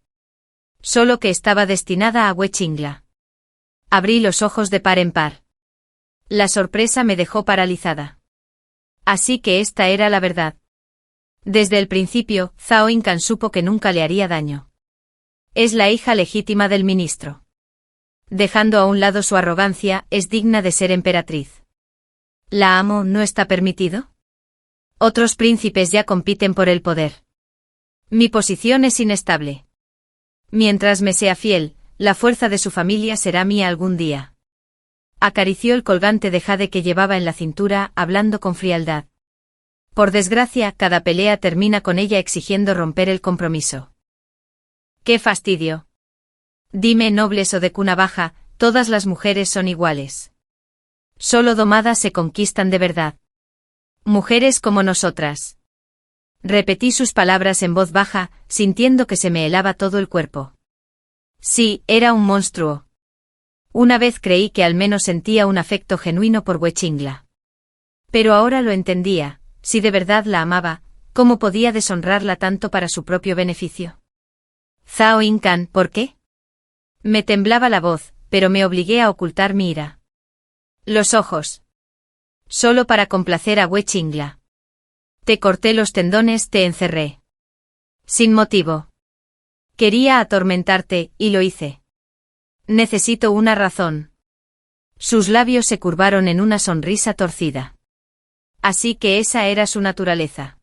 Solo que estaba destinada a Wei-Chingla. Abrí los ojos de par en par. La sorpresa me dejó paralizada. Así que esta era la verdad. Desde el principio, Zhao Yinkan supo que nunca le haría daño. Es la hija legítima del ministro. Dejando a un lado su arrogancia, es digna de ser emperatriz. ¿La amo no está permitido? Otros príncipes ya compiten por el poder. Mi posición es inestable. Mientras me sea fiel, la fuerza de su familia será mía algún día. Acarició el colgante de jade que llevaba en la cintura, hablando con frialdad. Por desgracia, cada pelea termina con ella exigiendo romper el compromiso. ¡Qué fastidio! Dime, nobles o de cuna baja, todas las mujeres son iguales. Solo domadas se conquistan de verdad. Mujeres como nosotras. Repetí sus palabras en voz baja, sintiendo que se me helaba todo el cuerpo. Sí, era un monstruo. Una vez creí que al menos sentía un afecto genuino por Wei-Chingla. Pero ahora lo entendía, si de verdad la amaba, ¿cómo podía deshonrarla tanto para su propio beneficio? Zhao Yinkan, ¿por qué? Me temblaba la voz, pero me obligué a ocultar mi ira. Los ojos. Solo para complacer a Wei-Chingla. Te corté los tendones, te encerré. Sin motivo. Quería atormentarte, y lo hice. Necesito una razón. Sus labios se curvaron en una sonrisa torcida. Así que esa era su naturaleza.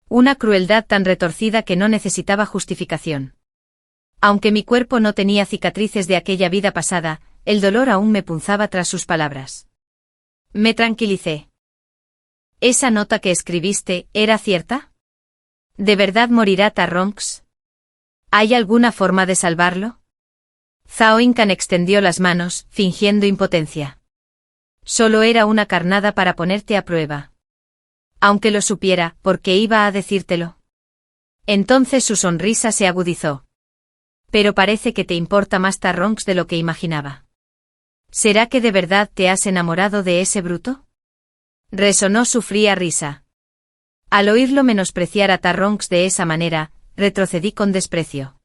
Una crueldad tan retorcida que no necesitaba justificación. Aunque mi cuerpo no tenía cicatrices de aquella vida pasada, el dolor aún me punzaba tras sus palabras. Me tranquilicé. ¿Esa nota que escribiste era cierta? ¿De verdad morirá Tarronx? ¿Hay alguna forma de salvarlo? Zhao Incan extendió las manos, fingiendo impotencia. Solo era una carnada para ponerte a prueba. Aunque lo supiera, ¿por qué iba a decírtelo? Entonces su sonrisa se agudizó. Pero parece que te importa más Tarronx de lo que imaginaba. ¿Será que de verdad te has enamorado de ese bruto? Resonó su fría risa. Al oírlo menospreciar a Tarronx de esa manera, retrocedí con desprecio.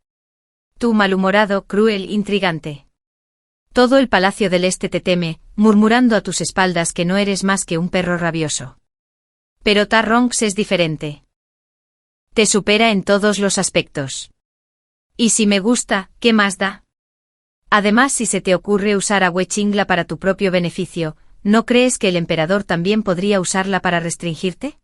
Tú malhumorado, cruel, intrigante. Todo el Palacio del Este te teme, murmurando a tus espaldas que no eres más que un perro rabioso. Pero Tarronx es diferente. Te supera en todos los aspectos. Y si me gusta, ¿qué más da? Además, si se te ocurre usar a Wechingla para tu propio beneficio, ¿no crees que el emperador también podría usarla para restringirte?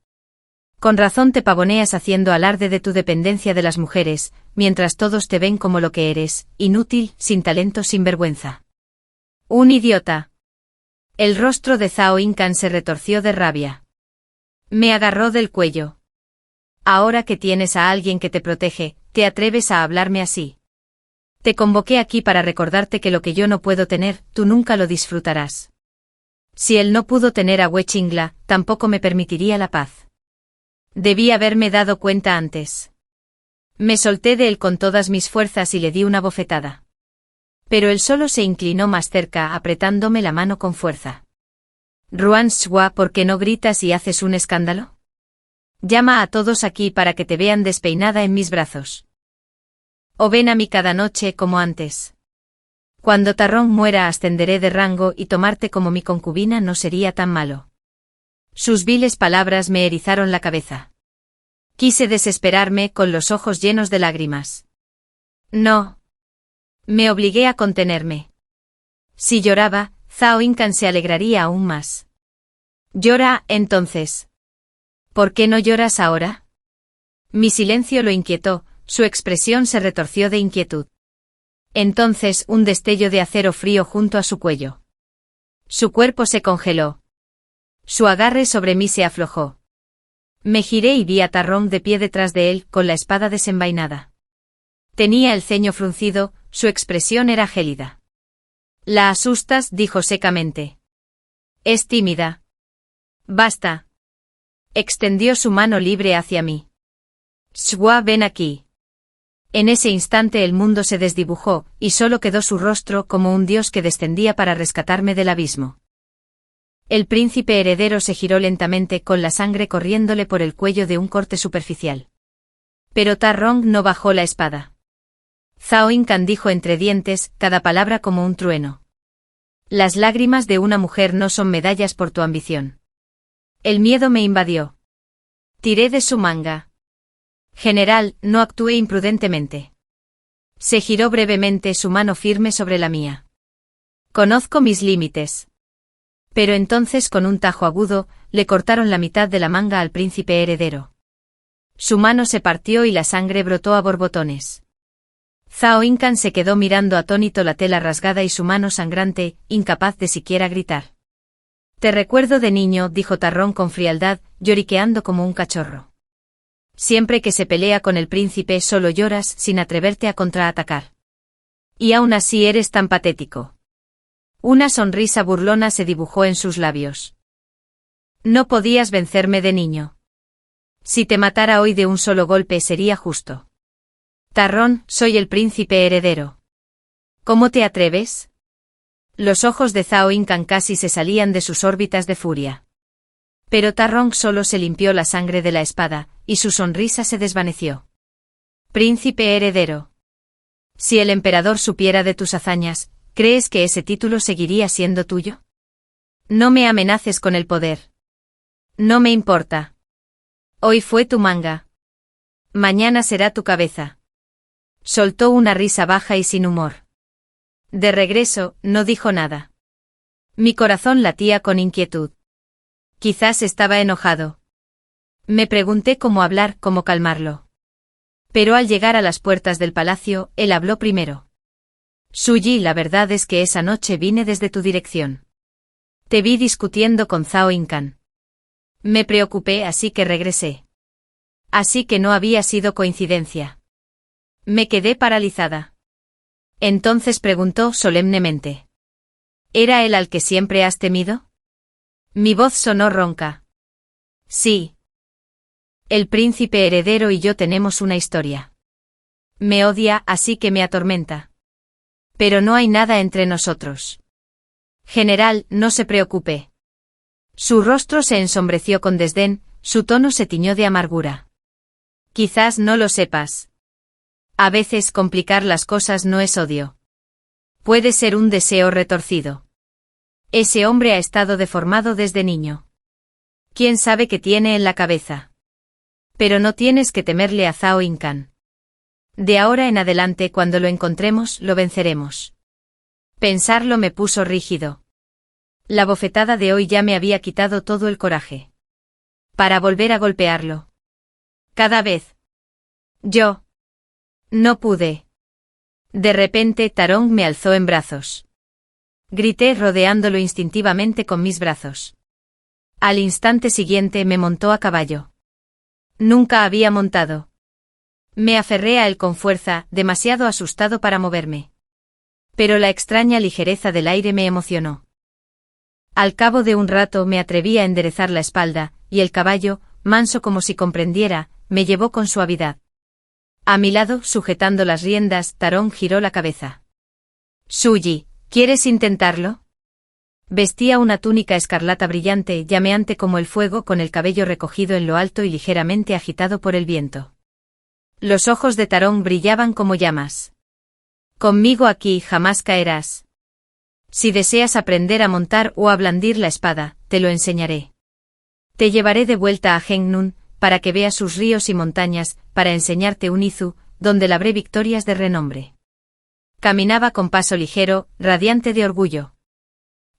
Con razón te pavoneas haciendo alarde de tu dependencia de las mujeres, mientras todos te ven como lo que eres, inútil, sin talento, sin vergüenza. Un idiota. El rostro de Zhao Incan se retorció de rabia. Me agarró del cuello. Ahora que tienes a alguien que te protege, ¿te atreves a hablarme así? Te convoqué aquí para recordarte que lo que yo no puedo tener, tú nunca lo disfrutarás. Si él no pudo tener a Wechingla, tampoco me permitiría la paz. Debí haberme dado cuenta antes. Me solté de él con todas mis fuerzas y le di una bofetada. Pero él solo se inclinó más cerca, apretándome la mano con fuerza. Ruan Shua, ¿por qué no gritas y haces un escándalo? Llama a todos aquí para que te vean despeinada en mis brazos. O ven a mí cada noche como antes. Cuando Tarrón muera ascenderé de rango y tomarte como mi concubina no sería tan malo. Sus viles palabras me erizaron la cabeza. Quise desesperarme con los ojos llenos de lágrimas. No. Me obligué a contenerme. Si lloraba, Zhao Incan se alegraría aún más. Llora, entonces. ¿Por qué no lloras ahora? Mi silencio lo inquietó, su expresión se retorció de inquietud. Entonces un destello de acero frío junto a su cuello. Su cuerpo se congeló. Su agarre sobre mí se aflojó. Me giré y vi a Tarrón de pie detrás de él, con la espada desenvainada. Tenía el ceño fruncido, su expresión era gélida. La asustas, dijo secamente. Es tímida. Basta. Extendió su mano libre hacia mí. Shua, ven aquí. En ese instante el mundo se desdibujó, y solo quedó su rostro como un dios que descendía para rescatarme del abismo. El príncipe heredero se giró lentamente con la sangre corriéndole por el cuello de un corte superficial. Pero Tarrong no bajó la espada. Zhao Incan dijo entre dientes, cada palabra como un trueno. Las lágrimas de una mujer no son medallas por tu ambición. El miedo me invadió. Tiré de su manga. General, no actué imprudentemente. Se giró brevemente, su mano firme sobre la mía. Conozco mis límites. Pero entonces con un tajo agudo, le cortaron la mitad de la manga al príncipe heredero. Su mano se partió y la sangre brotó a borbotones. Zhao Incan se quedó mirando atónito la tela rasgada y su mano sangrante, incapaz de siquiera gritar. Te recuerdo de niño, dijo Tarrón con frialdad, lloriqueando como un cachorro. Siempre que se pelea con el príncipe solo lloras sin atreverte a contraatacar. Y aún así eres tan patético. Una sonrisa burlona se dibujó en sus labios. No podías vencerme de niño. Si te matara hoy de un solo golpe sería justo. Tarrón, soy el príncipe heredero. ¿Cómo te atreves? Los ojos de Zhao Incan casi se salían de sus órbitas de furia. Pero Tarrong solo se limpió la sangre de la espada, y su sonrisa se desvaneció. Príncipe heredero. Si el emperador supiera de tus hazañas, ¿crees que ese título seguiría siendo tuyo? No me amenaces con el poder. No me importa. Hoy fue tu manga. Mañana será tu cabeza. Soltó una risa baja y sin humor. De regreso, no dijo nada. Mi corazón latía con inquietud. Quizás estaba enojado. Me pregunté cómo hablar, cómo calmarlo. Pero al llegar a las puertas del palacio, él habló primero. Suyi, la verdad es que esa noche vine desde tu dirección. Te vi discutiendo con Zhao Yinkan. Me preocupé, así que regresé. Así que no había sido coincidencia. Me quedé paralizada. Entonces preguntó solemnemente. ¿Era él al que siempre has temido? Mi voz sonó ronca. Sí. El príncipe heredero y yo tenemos una historia. Me odia, así que me atormenta. Pero no hay nada entre nosotros. General, no se preocupe. Su rostro se ensombreció con desdén, su tono se tiñó de amargura. Quizás no lo sepas. A veces complicar las cosas no es odio. Puede ser un deseo retorcido. Ese hombre ha estado deformado desde niño. ¿Quién sabe qué tiene en la cabeza? Pero no tienes que temerle a Zhao Yinkan. De ahora en adelante, cuando lo encontremos, lo venceremos. Pensarlo me puso rígido. La bofetada de hoy ya me había quitado todo el coraje. Para volver a golpearlo. Cada vez. Yo. No pude. De repente Tarong me alzó en brazos. Grité rodeándolo instintivamente con mis brazos. Al instante siguiente me montó a caballo. Nunca había montado. Me aferré a él con fuerza, demasiado asustado para moverme. Pero la extraña ligereza del aire me emocionó. Al cabo de un rato me atreví a enderezar la espalda, y el caballo, manso como si comprendiera, me llevó con suavidad. A mi lado, sujetando las riendas, Tarong giró la cabeza. Suyi, ¿quieres intentarlo? Vestía una túnica escarlata brillante, llameante como el fuego, con el cabello recogido en lo alto y ligeramente agitado por el viento. Los ojos de Tarong brillaban como llamas. Conmigo aquí jamás caerás. Si deseas aprender a montar o a blandir la espada, te lo enseñaré. Te llevaré de vuelta a Hengnun, para que veas sus ríos y montañas, para enseñarte un Izu, donde labré victorias de renombre. Caminaba con paso ligero, radiante de orgullo.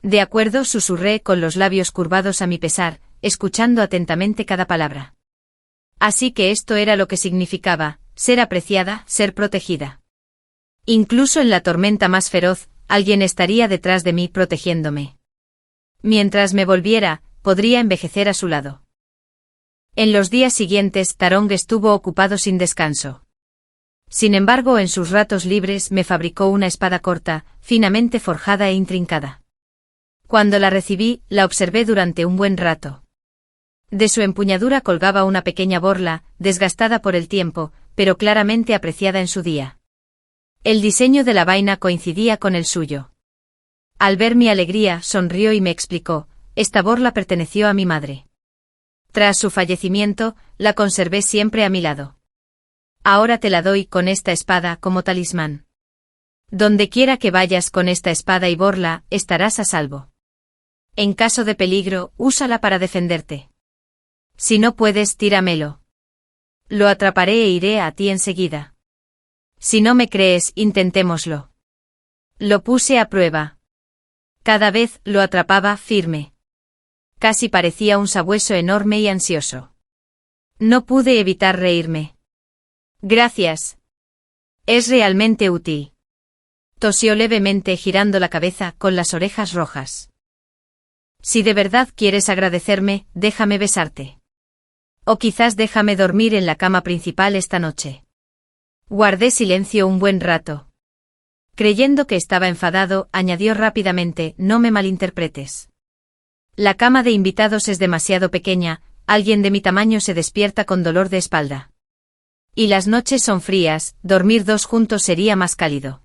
De acuerdo, susurré con los labios curvados a mi pesar, escuchando atentamente cada palabra. Así que esto era lo que significaba, ser apreciada, ser protegida. Incluso en la tormenta más feroz, alguien estaría detrás de mí protegiéndome. Mientras me volviera, podría envejecer a su lado. En los días siguientes, Tarong estuvo ocupado sin descanso. Sin embargo, en sus ratos libres me fabricó una espada corta, finamente forjada e intrincada. Cuando la recibí, la observé durante un buen rato. De su empuñadura colgaba una pequeña borla, desgastada por el tiempo, pero claramente apreciada en su día. El diseño de la vaina coincidía con el suyo. Al ver mi alegría, sonrió y me explicó, esta borla perteneció a mi madre. Tras su fallecimiento, la conservé siempre a mi lado. Ahora te la doy con esta espada como talismán. Donde quiera que vayas con esta espada y borla, estarás a salvo. En caso de peligro, úsala para defenderte. Si no puedes, tíramelo. Lo atraparé e iré a ti enseguida. Si no me crees, intentémoslo. Lo puse a prueba. Cada vez lo atrapaba firme. Casi parecía un sabueso enorme y ansioso. No pude evitar reírme. Gracias. Es realmente útil. Tosió levemente girando la cabeza con las orejas rojas. Si de verdad quieres agradecerme, déjame besarte. O quizás déjame dormir en la cama principal esta noche. Guardé silencio un buen rato. Creyendo que estaba enfadado, añadió rápidamente, no me malinterpretes. La cama de invitados es demasiado pequeña, alguien de mi tamaño se despierta con dolor de espalda. Y las noches son frías, dormir dos juntos sería más cálido.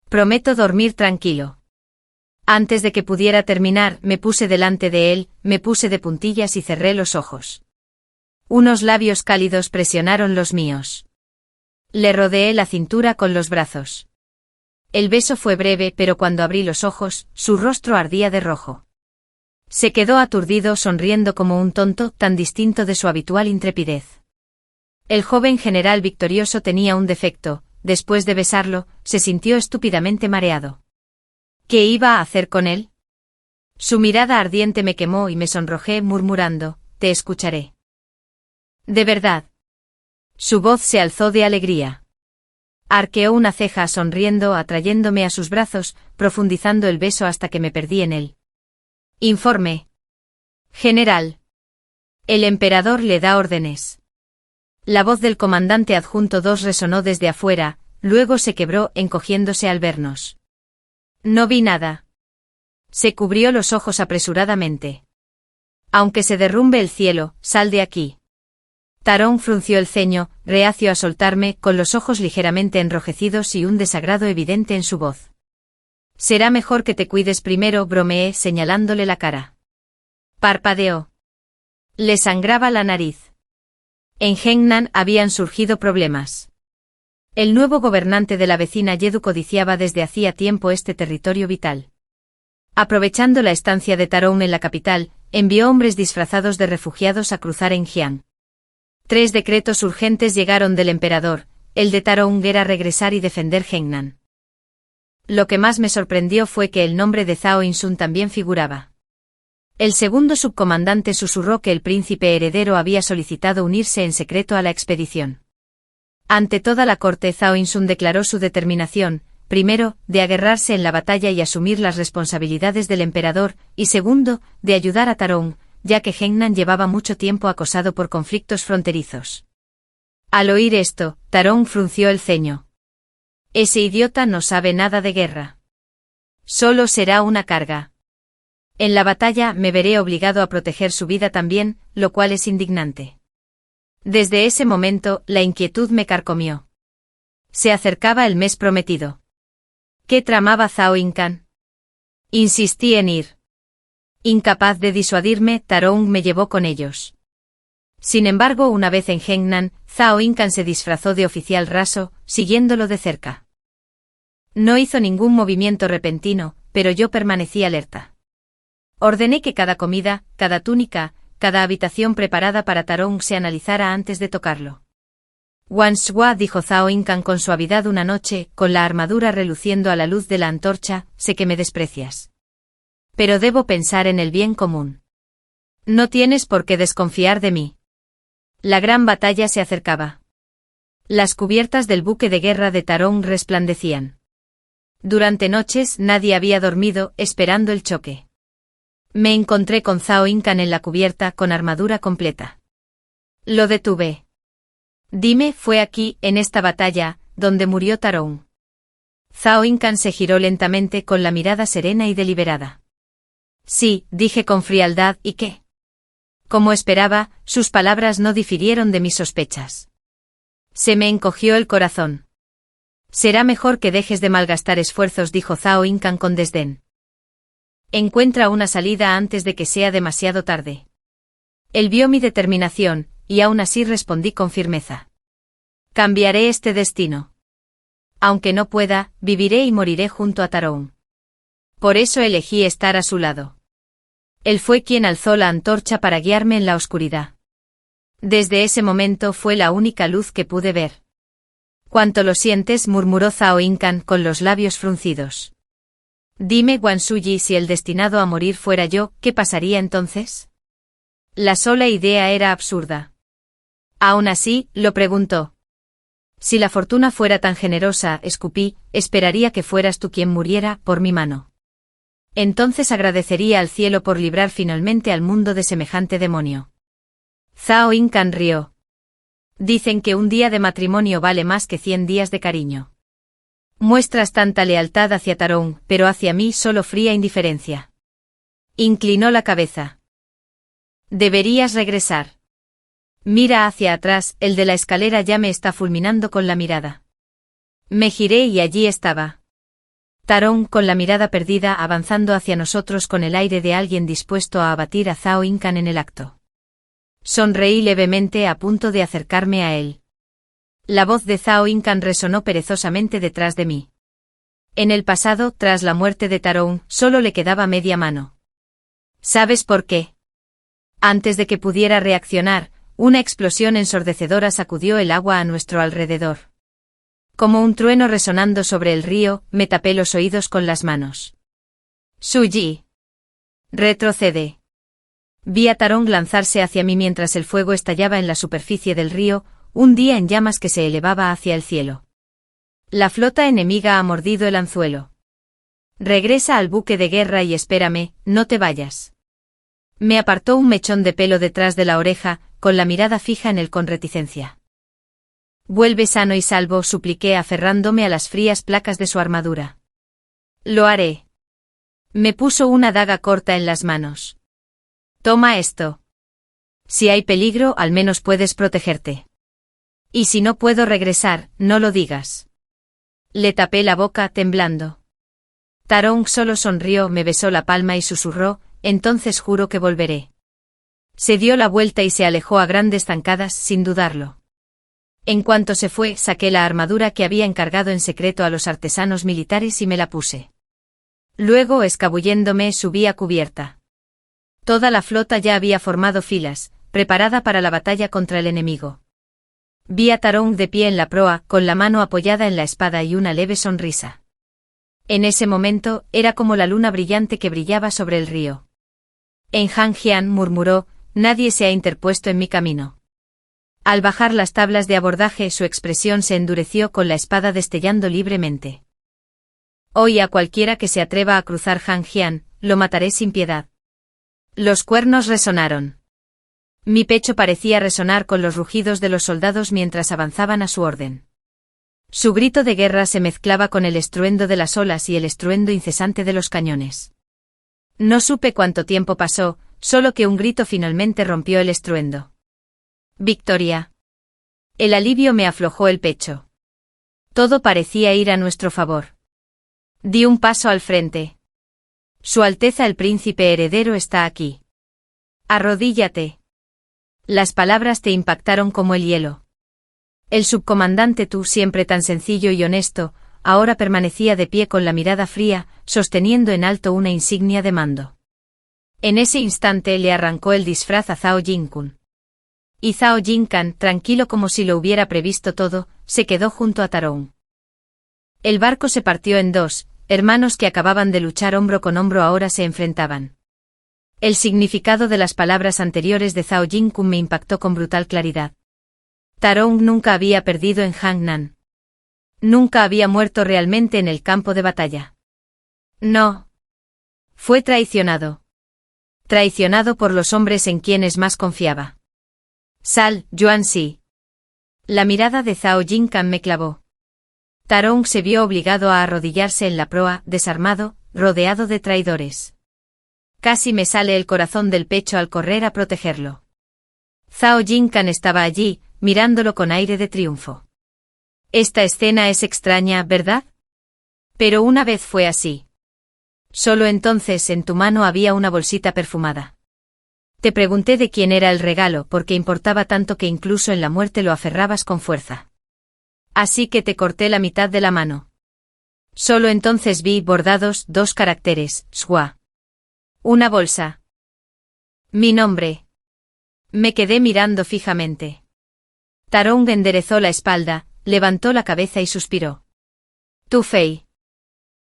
Prometo dormir tranquilo. Antes de que pudiera terminar, me puse delante de él, me puse de puntillas y cerré los ojos. Unos labios cálidos presionaron los míos. Le rodeé la cintura con los brazos. El beso fue breve, pero cuando abrí los ojos, su rostro ardía de rojo. Se quedó aturdido, sonriendo como un tonto, tan distinto de su habitual intrepidez. El joven general victorioso tenía un defecto, después de besarlo, se sintió estúpidamente mareado. ¿Qué iba a hacer con él? Su mirada ardiente me quemó y me sonrojé murmurando, te escucharé. ¿De verdad? Su voz se alzó de alegría. Arqueó una ceja sonriendo, atrayéndome a sus brazos, profundizando el beso hasta que me perdí en él. Informe. General. El emperador le da órdenes. La voz del comandante adjunto 2 resonó desde afuera, luego se quebró encogiéndose al vernos. No vi nada. Se cubrió los ojos apresuradamente. Aunque se derrumbe el cielo, sal de aquí. Tarón frunció el ceño, reacio a soltarme, con los ojos ligeramente enrojecidos y un desagrado evidente en su voz. Será mejor que te cuides primero, bromeé señalándole la cara. Parpadeó. Le sangraba la nariz. En Hengnan habían surgido problemas. El nuevo gobernante de la vecina Yedu codiciaba desde hacía tiempo este territorio vital. Aprovechando la estancia de Tarón en la capital, envió hombres disfrazados de refugiados a cruzar en Jiang. 3 decretos urgentes llegaron del emperador, el de Tarón era regresar y defender Hengnan. Lo que más me sorprendió fue que el nombre de Zhao Insun también figuraba. El segundo subcomandante susurró que el príncipe heredero había solicitado unirse en secreto a la expedición. Ante toda la corte, Zhao Insun declaró su determinación, primero, de aguerrarse en la batalla y asumir las responsabilidades del emperador, y segundo, de ayudar a Tarón, ya que Hengnan llevaba mucho tiempo acosado por conflictos fronterizos. Al oír esto, Tarón frunció el ceño. Ese idiota no sabe nada de guerra. Solo será una carga. En la batalla me veré obligado a proteger su vida también, lo cual es indignante. Desde ese momento, la inquietud me carcomió. Se acercaba el mes prometido. ¿Qué tramaba Zhao Incan? Insistí en ir. Incapaz de disuadirme, Tarón me llevó con ellos. Sin embargo, una vez en Hengnan, Zhao Incan se disfrazó de oficial raso, siguiéndolo de cerca. No hizo ningún movimiento repentino, pero yo permanecí alerta. Ordené que cada comida, cada túnica, cada habitación preparada para Tarón se analizara antes de tocarlo. Wanshua, dijo Zhao Incan con suavidad una noche, con la armadura reluciendo a la luz de la antorcha, sé que me desprecias. Pero debo pensar en el bien común. No tienes por qué desconfiar de mí. La gran batalla se acercaba. Las cubiertas del buque de guerra de Tarón resplandecían. Durante noches nadie había dormido, esperando el choque. Me encontré con Zhao Incan en la cubierta con armadura completa. Lo detuve. Dime, fue aquí, en esta batalla, donde murió Tarón. Zhao Incan se giró lentamente con la mirada serena y deliberada. Sí, dije con frialdad, ¿y qué? Como esperaba, sus palabras no difirieron de mis sospechas. Se me encogió el corazón. Será mejor que dejes de malgastar esfuerzos, dijo Zhao Incan con desdén. Encuentra una salida antes de que sea demasiado tarde. Él vio mi determinación, y aún así respondí con firmeza. Cambiaré este destino. Aunque no pueda, viviré y moriré junto a Tarón. Por eso elegí estar a su lado. Él fue quien alzó la antorcha para guiarme en la oscuridad. Desde ese momento fue la única luz que pude ver. ¿Cuánto lo sientes?, murmuró Zhao Incan con los labios fruncidos. Dime, Wansuyi, si el destinado a morir fuera yo, ¿qué pasaría entonces? La sola idea era absurda. Aún así, lo preguntó. Si la fortuna fuera tan generosa, escupí, esperaría que fueras tú quien muriera, por mi mano. Entonces agradecería al cielo por librar finalmente al mundo de semejante demonio. Zhao Incan rió. Dicen que un día de matrimonio vale más que 100 días de cariño. Muestras tanta lealtad hacia Tarón, pero hacia mí solo fría indiferencia. Inclinó la cabeza. Deberías regresar. Mira hacia atrás, el de la escalera ya me está fulminando con la mirada. Me giré y allí estaba. Tarón, con la mirada perdida, avanzando hacia nosotros con el aire de alguien dispuesto a abatir a Zhao Incan en el acto. Sonreí levemente a punto de acercarme a él. La voz de Zhao Incan resonó perezosamente detrás de mí. En el pasado, tras la muerte de Tarón, solo le quedaba media mano. ¿Sabes por qué? Antes de que pudiera reaccionar, una explosión ensordecedora sacudió el agua a nuestro alrededor. Como un trueno resonando sobre el río, me tapé los oídos con las manos. Suji. Retrocede. Vi a Tarong lanzarse hacia mí mientras el fuego estallaba en la superficie del río, un día en llamas que se elevaba hacia el cielo. La flota enemiga ha mordido el anzuelo. Regresa al buque de guerra y espérame, no te vayas. Me apartó un mechón de pelo detrás de la oreja, con la mirada fija en él con reticencia. Vuelve sano y salvo, supliqué aferrándome a las frías placas de su armadura. Lo haré. Me puso una daga corta en las manos. Toma esto. Si hay peligro, al menos puedes protegerte. Y si no puedo regresar, no lo digas. Le tapé la boca, temblando. Tarong solo sonrió, me besó la palma y susurró, entonces juro que volveré. Se dio la vuelta y se alejó a grandes zancadas, sin dudarlo. En cuanto se fue, saqué la armadura que había encargado en secreto a los artesanos militares y me la puse. Luego, escabulléndome, subí a cubierta. Toda la flota ya había formado filas, preparada para la batalla contra el enemigo. Vi a Tarong de pie en la proa, con la mano apoyada en la espada y una leve sonrisa. En ese momento, era como la luna brillante que brillaba sobre el río. En Hangjian, murmuró, nadie se ha interpuesto en mi camino. Al bajar las tablas de abordaje, su expresión se endureció con la espada destellando libremente. Hoy a cualquiera que se atreva a cruzar Hangjian, lo mataré sin piedad. Los cuernos resonaron. Mi pecho parecía resonar con los rugidos de los soldados mientras avanzaban a su orden. Su grito de guerra se mezclaba con el estruendo de las olas y el estruendo incesante de los cañones. No supe cuánto tiempo pasó, solo que un grito finalmente rompió el estruendo. Victoria. El alivio me aflojó el pecho. Todo parecía ir a nuestro favor. Di un paso al frente. Su Alteza el Príncipe Heredero está aquí. Arrodíllate. Las palabras te impactaron como el hielo. El subcomandante Tu, siempre tan sencillo y honesto, ahora permanecía de pie con la mirada fría, sosteniendo en alto una insignia de mando. En ese instante le arrancó el disfraz a Zhao Jinkun. Y Zhao Jinkan, tranquilo como si lo hubiera previsto todo, se quedó junto a Tarong. El barco se partió en dos, hermanos que acababan de luchar hombro con hombro ahora se enfrentaban. El significado de las palabras anteriores de Zhao Jinkun me impactó con brutal claridad. Tarong nunca había perdido en Hangnan. Nunca había muerto realmente en el campo de batalla. No. Fue traicionado. Traicionado por los hombres en quienes más confiaba. Sal, Yuan-si. La mirada de Zhao Jinkan me clavó. Tarong se vio obligado a arrodillarse en la proa, desarmado, rodeado de traidores. Casi me sale el corazón del pecho al correr a protegerlo. Zhao Jinkan estaba allí, mirándolo con aire de triunfo. Esta escena es extraña, ¿verdad? Pero una vez fue así. Solo entonces en tu mano había una bolsita perfumada. Te pregunté de quién era el regalo porque importaba tanto que incluso en la muerte lo aferrabas con fuerza. Así que te corté la mitad de la mano. Solo entonces vi bordados 2 caracteres, Shua. Una bolsa. Mi nombre. Me quedé mirando fijamente. Tarong enderezó la espalda, levantó la cabeza y suspiró. Tu Fei.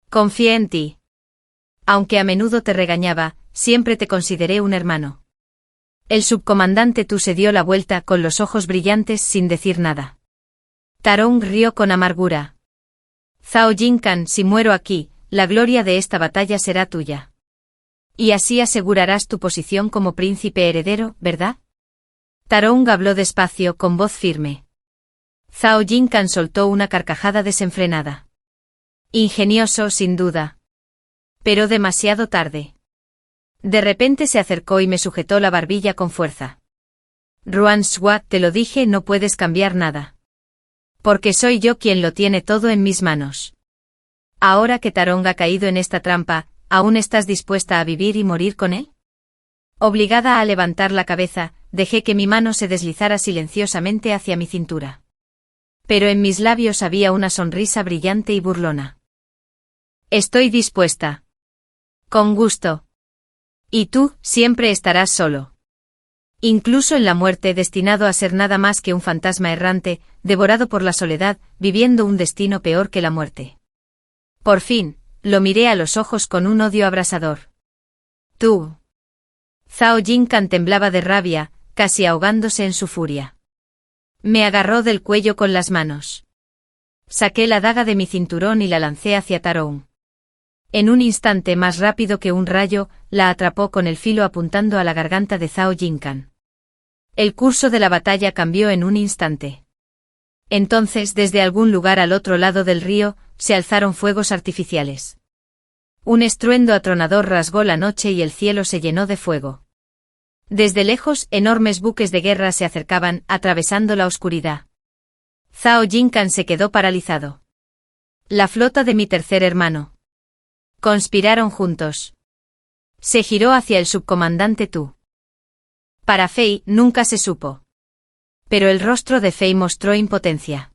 Confié en ti. Aunque a menudo te regañaba, siempre te consideré un hermano. El subcomandante Tu se dio la vuelta con los ojos brillantes sin decir nada. Tarong rió con amargura. Zhao Jinkan, si muero aquí, la gloria de esta batalla será tuya. Y así asegurarás tu posición como príncipe heredero, ¿verdad? Tarong habló despacio, con voz firme. Zhao Jinkan soltó una carcajada desenfrenada. Ingenioso, sin duda. Pero demasiado tarde. De repente se acercó y me sujetó la barbilla con fuerza. Ruan Shua, te lo dije, no puedes cambiar nada. Porque soy yo quien lo tiene todo en mis manos. Ahora que Tarong ha caído en esta trampa, ¿aún estás dispuesta a vivir y morir con él? Obligada a levantar la cabeza, dejé que mi mano se deslizara silenciosamente hacia mi cintura. Pero en mis labios había una sonrisa brillante y burlona. Estoy dispuesta. Con gusto. Y tú, siempre estarás solo. Incluso en la muerte, destinado a ser nada más que un fantasma errante, devorado por la soledad, viviendo un destino peor que la muerte. Por fin, lo miré a los ojos con un odio abrasador. Tú. Zhao Jinkan temblaba de rabia, casi ahogándose en su furia. Me agarró del cuello con las manos. Saqué la daga de mi cinturón y la lancé hacia Tarong. En un instante, más rápido que un rayo, la atrapó con el filo apuntando a la garganta de Zhao Jinkan. El curso de la batalla cambió en un instante. Entonces, desde algún lugar al otro lado del río, se alzaron fuegos artificiales. Un estruendo atronador rasgó la noche y el cielo se llenó de fuego. Desde lejos, enormes buques de guerra se acercaban, atravesando la oscuridad. Zhao Jinkan se quedó paralizado. La flota de mi tercer hermano. Conspiraron juntos. Se giró hacia el subcomandante Tu. Para Fei, nunca se supo. Pero el rostro de Fei mostró impotencia.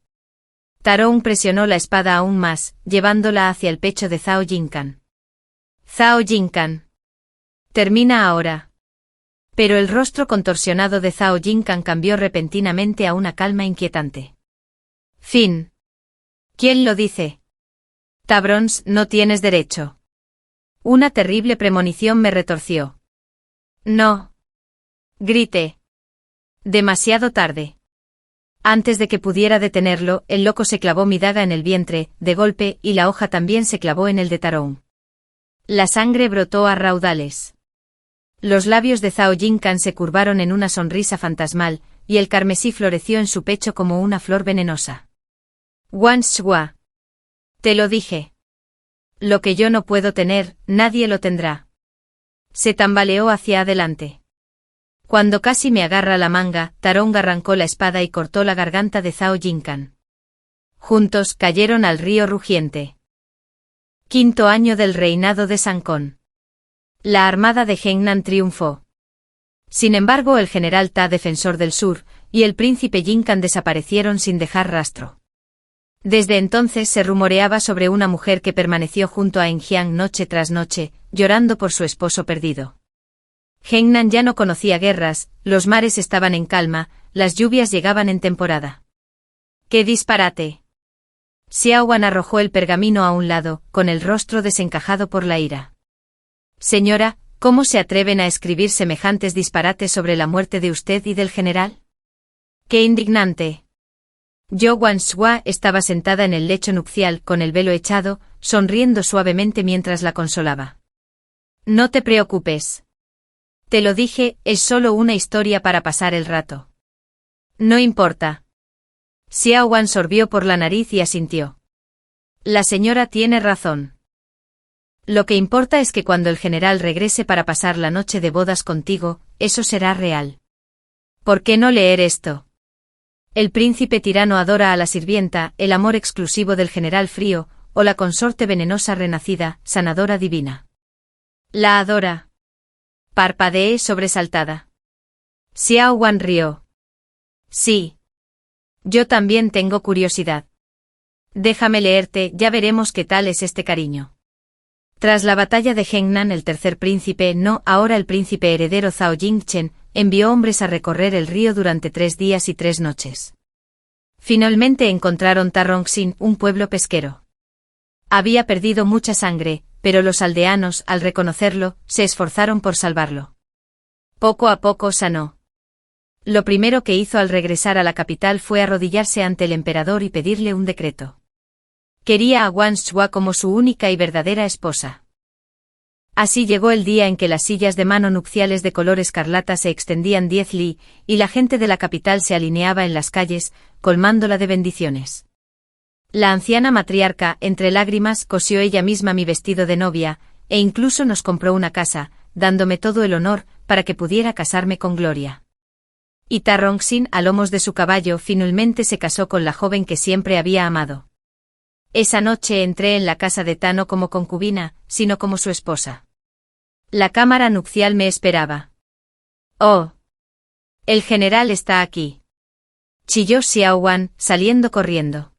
Tarong presionó la espada aún más, llevándola hacia el pecho de Zhao Jinkan. Zhao Jinkan. Termina ahora. Pero el rostro contorsionado de Zhao Jinkan cambió repentinamente a una calma inquietante. Fin. ¿Quién lo dice? Tabrons, no tienes derecho. Una terrible premonición me retorció. No. Grité. Demasiado tarde. Antes de que pudiera detenerlo, el loco se clavó mi daga en el vientre, de golpe, y la hoja también se clavó en el de Tarong. La sangre brotó a raudales. Los labios de Zhao Jinkan se curvaron en una sonrisa fantasmal, y el carmesí floreció en su pecho como una flor venenosa. Wan Shua. Te lo dije. Lo que yo no puedo tener, nadie lo tendrá. Se tambaleó hacia adelante. Cuando casi me agarra la manga, Tarong arrancó la espada y cortó la garganta de Zhao Jinkan. Juntos cayeron al río rugiente. Quinto año del reinado de Sankon. La armada de Hengnan triunfó. Sin embargo, el general Ta, defensor del sur, y el príncipe Jinkan desaparecieron sin dejar rastro. Desde entonces se rumoreaba sobre una mujer que permaneció junto a Enjiang noche tras noche, llorando por su esposo perdido. Hengnan ya no conocía guerras, los mares estaban en calma, las lluvias llegaban en temporada. ¡Qué disparate! Xiaowan arrojó el pergamino a un lado, con el rostro desencajado por la ira. Señora, ¿cómo se atreven a escribir semejantes disparates sobre la muerte de usted y del general? ¡Qué indignante! Wan Shua estaba sentada en el lecho nupcial con el velo echado, sonriendo suavemente mientras la consolaba. No te preocupes. Te lo dije, es solo una historia para pasar el rato. No importa. Xiaowan sorbió por la nariz y asintió. La señora tiene razón. Lo que importa es que cuando el general regrese para pasar la noche de bodas contigo, eso será real. ¿Por qué no leer esto? El príncipe tirano adora a la sirvienta, el amor exclusivo del general frío, o la consorte venenosa renacida, sanadora divina. La adora. Parpadeé sobresaltada. Xiaowan rió. Sí. Yo también tengo curiosidad. Déjame leerte, ya veremos qué tal es este cariño. Tras la batalla de Hengnan, el tercer príncipe, ahora el príncipe heredero Zhao Jingchen, envió hombres a recorrer el río durante 3 días y 3 noches. Finalmente encontraron Tarongsin, un pueblo pesquero. Había perdido mucha sangre, pero los aldeanos, al reconocerlo, se esforzaron por salvarlo. Poco a poco sanó. Lo primero que hizo al regresar a la capital fue arrodillarse ante el emperador y pedirle un decreto. Quería a Wan Shua como su única y verdadera esposa. Así llegó el día en que las sillas de mano nupciales de color escarlata se extendían 10 li, y la gente de la capital se alineaba en las calles, colmándola de bendiciones. La anciana matriarca, entre lágrimas, cosió ella misma mi vestido de novia, e incluso nos compró una casa, dándome todo el honor, para que pudiera casarme con gloria. Y Tarongsin, a lomos de su caballo, finalmente se casó con la joven que siempre había amado. Esa noche entré en la casa de Ta no como concubina, sino como su esposa. La cámara nupcial me esperaba. «Oh. El general está aquí», chilló Xiaowan, saliendo corriendo.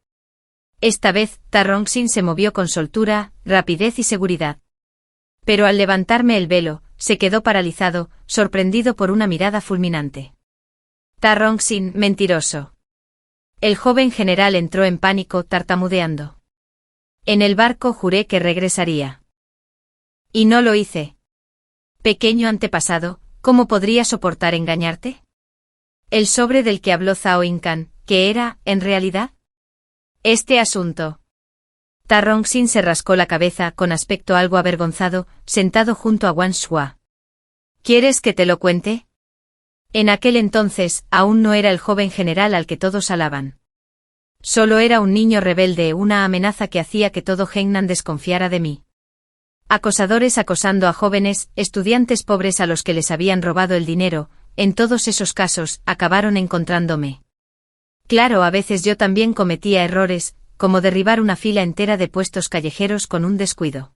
Esta vez, Tarongsin se movió con soltura, rapidez y seguridad. Pero al levantarme el velo, se quedó paralizado, sorprendido por una mirada fulminante. Tarongsin, mentiroso. El joven general entró en pánico, tartamudeando. En el barco juré que regresaría. Y no lo hice. Pequeño antepasado, ¿cómo podría soportar engañarte? El sobre del que habló Zhao Yinkan, ¿qué era, en realidad? Este asunto. Tarongsin se rascó la cabeza con aspecto algo avergonzado, sentado junto a Wang Shua. ¿Quieres que te lo cuente? En aquel entonces, aún no era el joven general al que todos alaban. Solo era un niño rebelde, una amenaza que hacía que todo Hengnan desconfiara de mí. Acosadores acosando a jóvenes, estudiantes pobres a los que les habían robado el dinero, en todos esos casos, acabaron encontrándome. Claro, a veces yo también cometía errores, como derribar una fila entera de puestos callejeros con un descuido.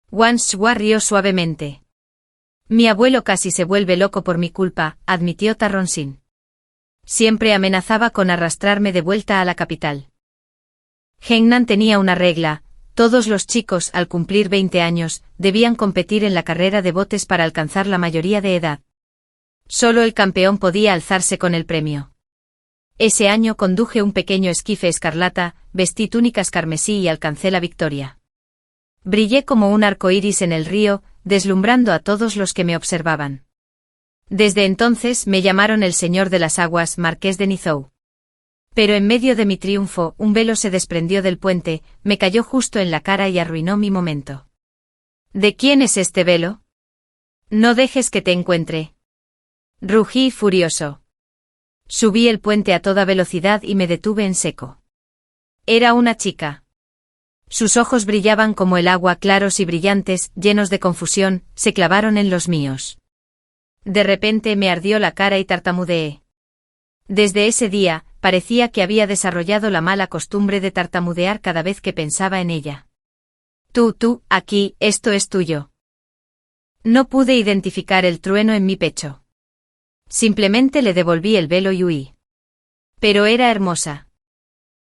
Wang Shua rió suavemente. Mi abuelo casi se vuelve loco por mi culpa, admitió Tarongsin. Siempre amenazaba con arrastrarme de vuelta a la capital. Hengnan tenía una regla: todos los chicos, al cumplir 20 años, debían competir en la carrera de botes para alcanzar la mayoría de edad. Solo el campeón podía alzarse con el premio. Ese año conduje un pequeño esquife escarlata, vestí túnicas carmesí y alcancé la victoria. Brillé como un arco iris en el río, deslumbrando a todos los que me observaban. Desde entonces me llamaron el Señor de las Aguas, Marqués de Nizhou. Pero en medio de mi triunfo, un velo se desprendió del puente, me cayó justo en la cara y arruinó mi momento. ¿De quién es este velo? No dejes que te encuentre. Rugí furioso. Subí el puente a toda velocidad y me detuve en seco. Era una chica. Sus ojos brillaban como el agua, claros y brillantes, llenos de confusión, se clavaron en los míos. De repente me ardió la cara y tartamudeé. Desde ese día, parecía que había desarrollado la mala costumbre de tartamudear cada vez que pensaba en ella. Tú, aquí, esto es tuyo. No pude identificar el trueno en mi pecho. Simplemente le devolví el velo y huí. Pero era hermosa.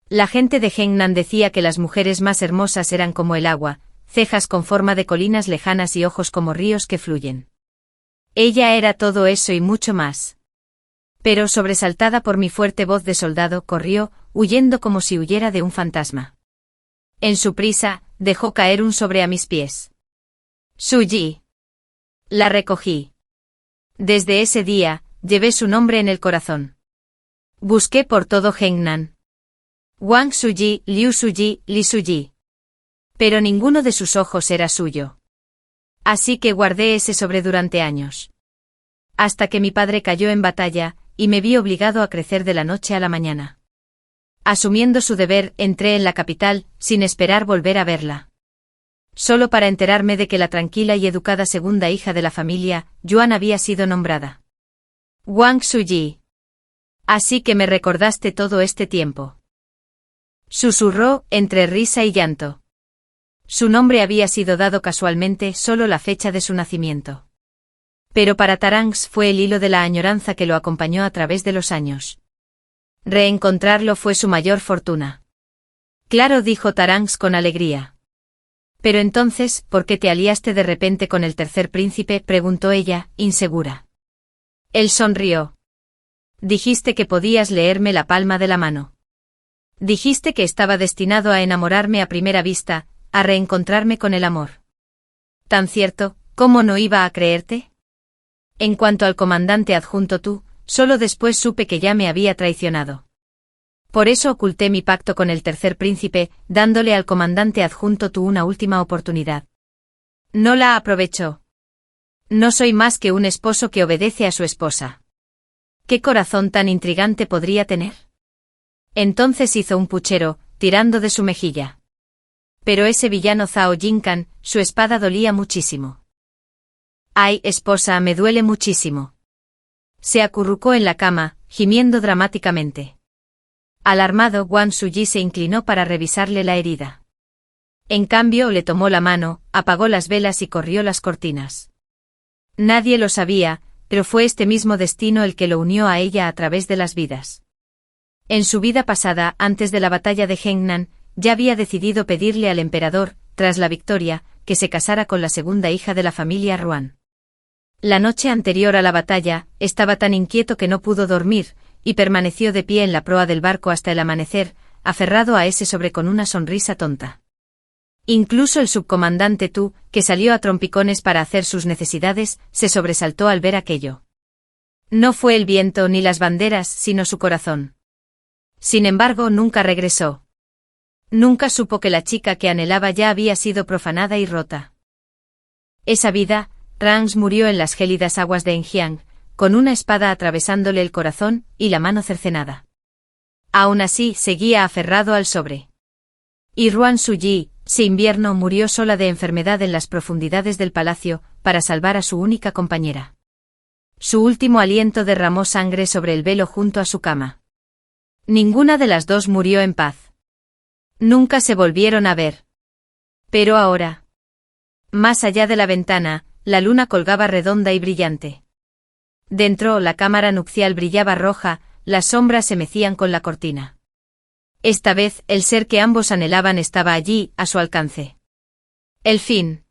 La gente de Hengnan decía que las mujeres más hermosas eran como el agua, cejas con forma de colinas lejanas y ojos como ríos que fluyen. Ella era todo eso y mucho más. Pero sobresaltada por mi fuerte voz de soldado, corrió, huyendo como si huyera de un fantasma. En su prisa, dejó caer un sobre a mis pies. Suji. La recogí. Desde ese día, llevé su nombre en el corazón. Busqué por todo Hengnan. Wang Suji, Liu Suji, Li Suji. Pero ninguno de sus ojos era suyo. Así que guardé ese sobre durante años. Hasta que mi padre cayó en batalla, y me vi obligado a crecer de la noche a la mañana. Asumiendo su deber, entré en la capital, sin esperar volver a verla. Solo para enterarme de que la tranquila y educada segunda hija de la familia, Yuan, había sido nombrada Wang Suji. Así que me recordaste todo este tiempo. Susurró, entre risa y llanto. Su nombre había sido dado casualmente, solo la fecha de su nacimiento. Pero para Tarangs fue el hilo de la añoranza que lo acompañó a través de los años. Reencontrarlo fue su mayor fortuna. Claro, dijo Tarangs con alegría. Pero entonces, ¿por qué te aliaste de repente con el tercer príncipe?, preguntó ella, insegura. Él sonrió. Dijiste que podías leerme la palma de la mano. Dijiste que estaba destinado a enamorarme a primera vista, a reencontrarme con el amor. Tan cierto, ¿cómo no iba a creerte? En cuanto al comandante adjunto tú, solo después supe que ya me había traicionado. Por eso oculté mi pacto con el tercer príncipe, dándole al comandante adjunto tú una última oportunidad. No la aprovechó. No soy más que un esposo que obedece a su esposa. ¿Qué corazón tan intrigante podría tener? Entonces hizo un puchero, tirando de su mejilla. Pero ese villano Zhao Yinkan, su espada dolía muchísimo. Ay, esposa, me duele muchísimo. Se acurrucó en la cama, gimiendo dramáticamente. Alarmado, Wang Suji se inclinó para revisarle la herida. En cambio, le tomó la mano, apagó las velas y corrió las cortinas. Nadie lo sabía, pero fue este mismo destino el que lo unió a ella a través de las vidas. En su vida pasada, antes de la batalla de Hengnan, ya había decidido pedirle al emperador, tras la victoria, que se casara con la segunda hija de la familia Ruan. La noche anterior a la batalla, estaba tan inquieto que no pudo dormir, y permaneció de pie en la proa del barco hasta el amanecer, aferrado a ese sobre con una sonrisa tonta. Incluso el subcomandante Tu, que salió a trompicones para hacer sus necesidades, se sobresaltó al ver aquello. No fue el viento ni las banderas, sino su corazón. Sin embargo, nunca regresó. Nunca supo que la chica que anhelaba ya había sido profanada y rota. Esa vida, Rangs murió en las gélidas aguas de Enjiang, con una espada atravesándole el corazón y la mano cercenada. Aún así, seguía aferrado al sobre. Y Ruan Suyi, si invierno, murió sola de enfermedad en las profundidades del palacio, para salvar a su única compañera. Su último aliento derramó sangre sobre el velo junto a su cama. Ninguna de las dos murió en paz. Nunca se volvieron a ver. Pero ahora. Más allá de la ventana, la luna colgaba redonda y brillante. Dentro, la cámara nupcial brillaba roja, las sombras se mecían con la cortina. Esta vez, el ser que ambos anhelaban estaba allí, a su alcance. El fin.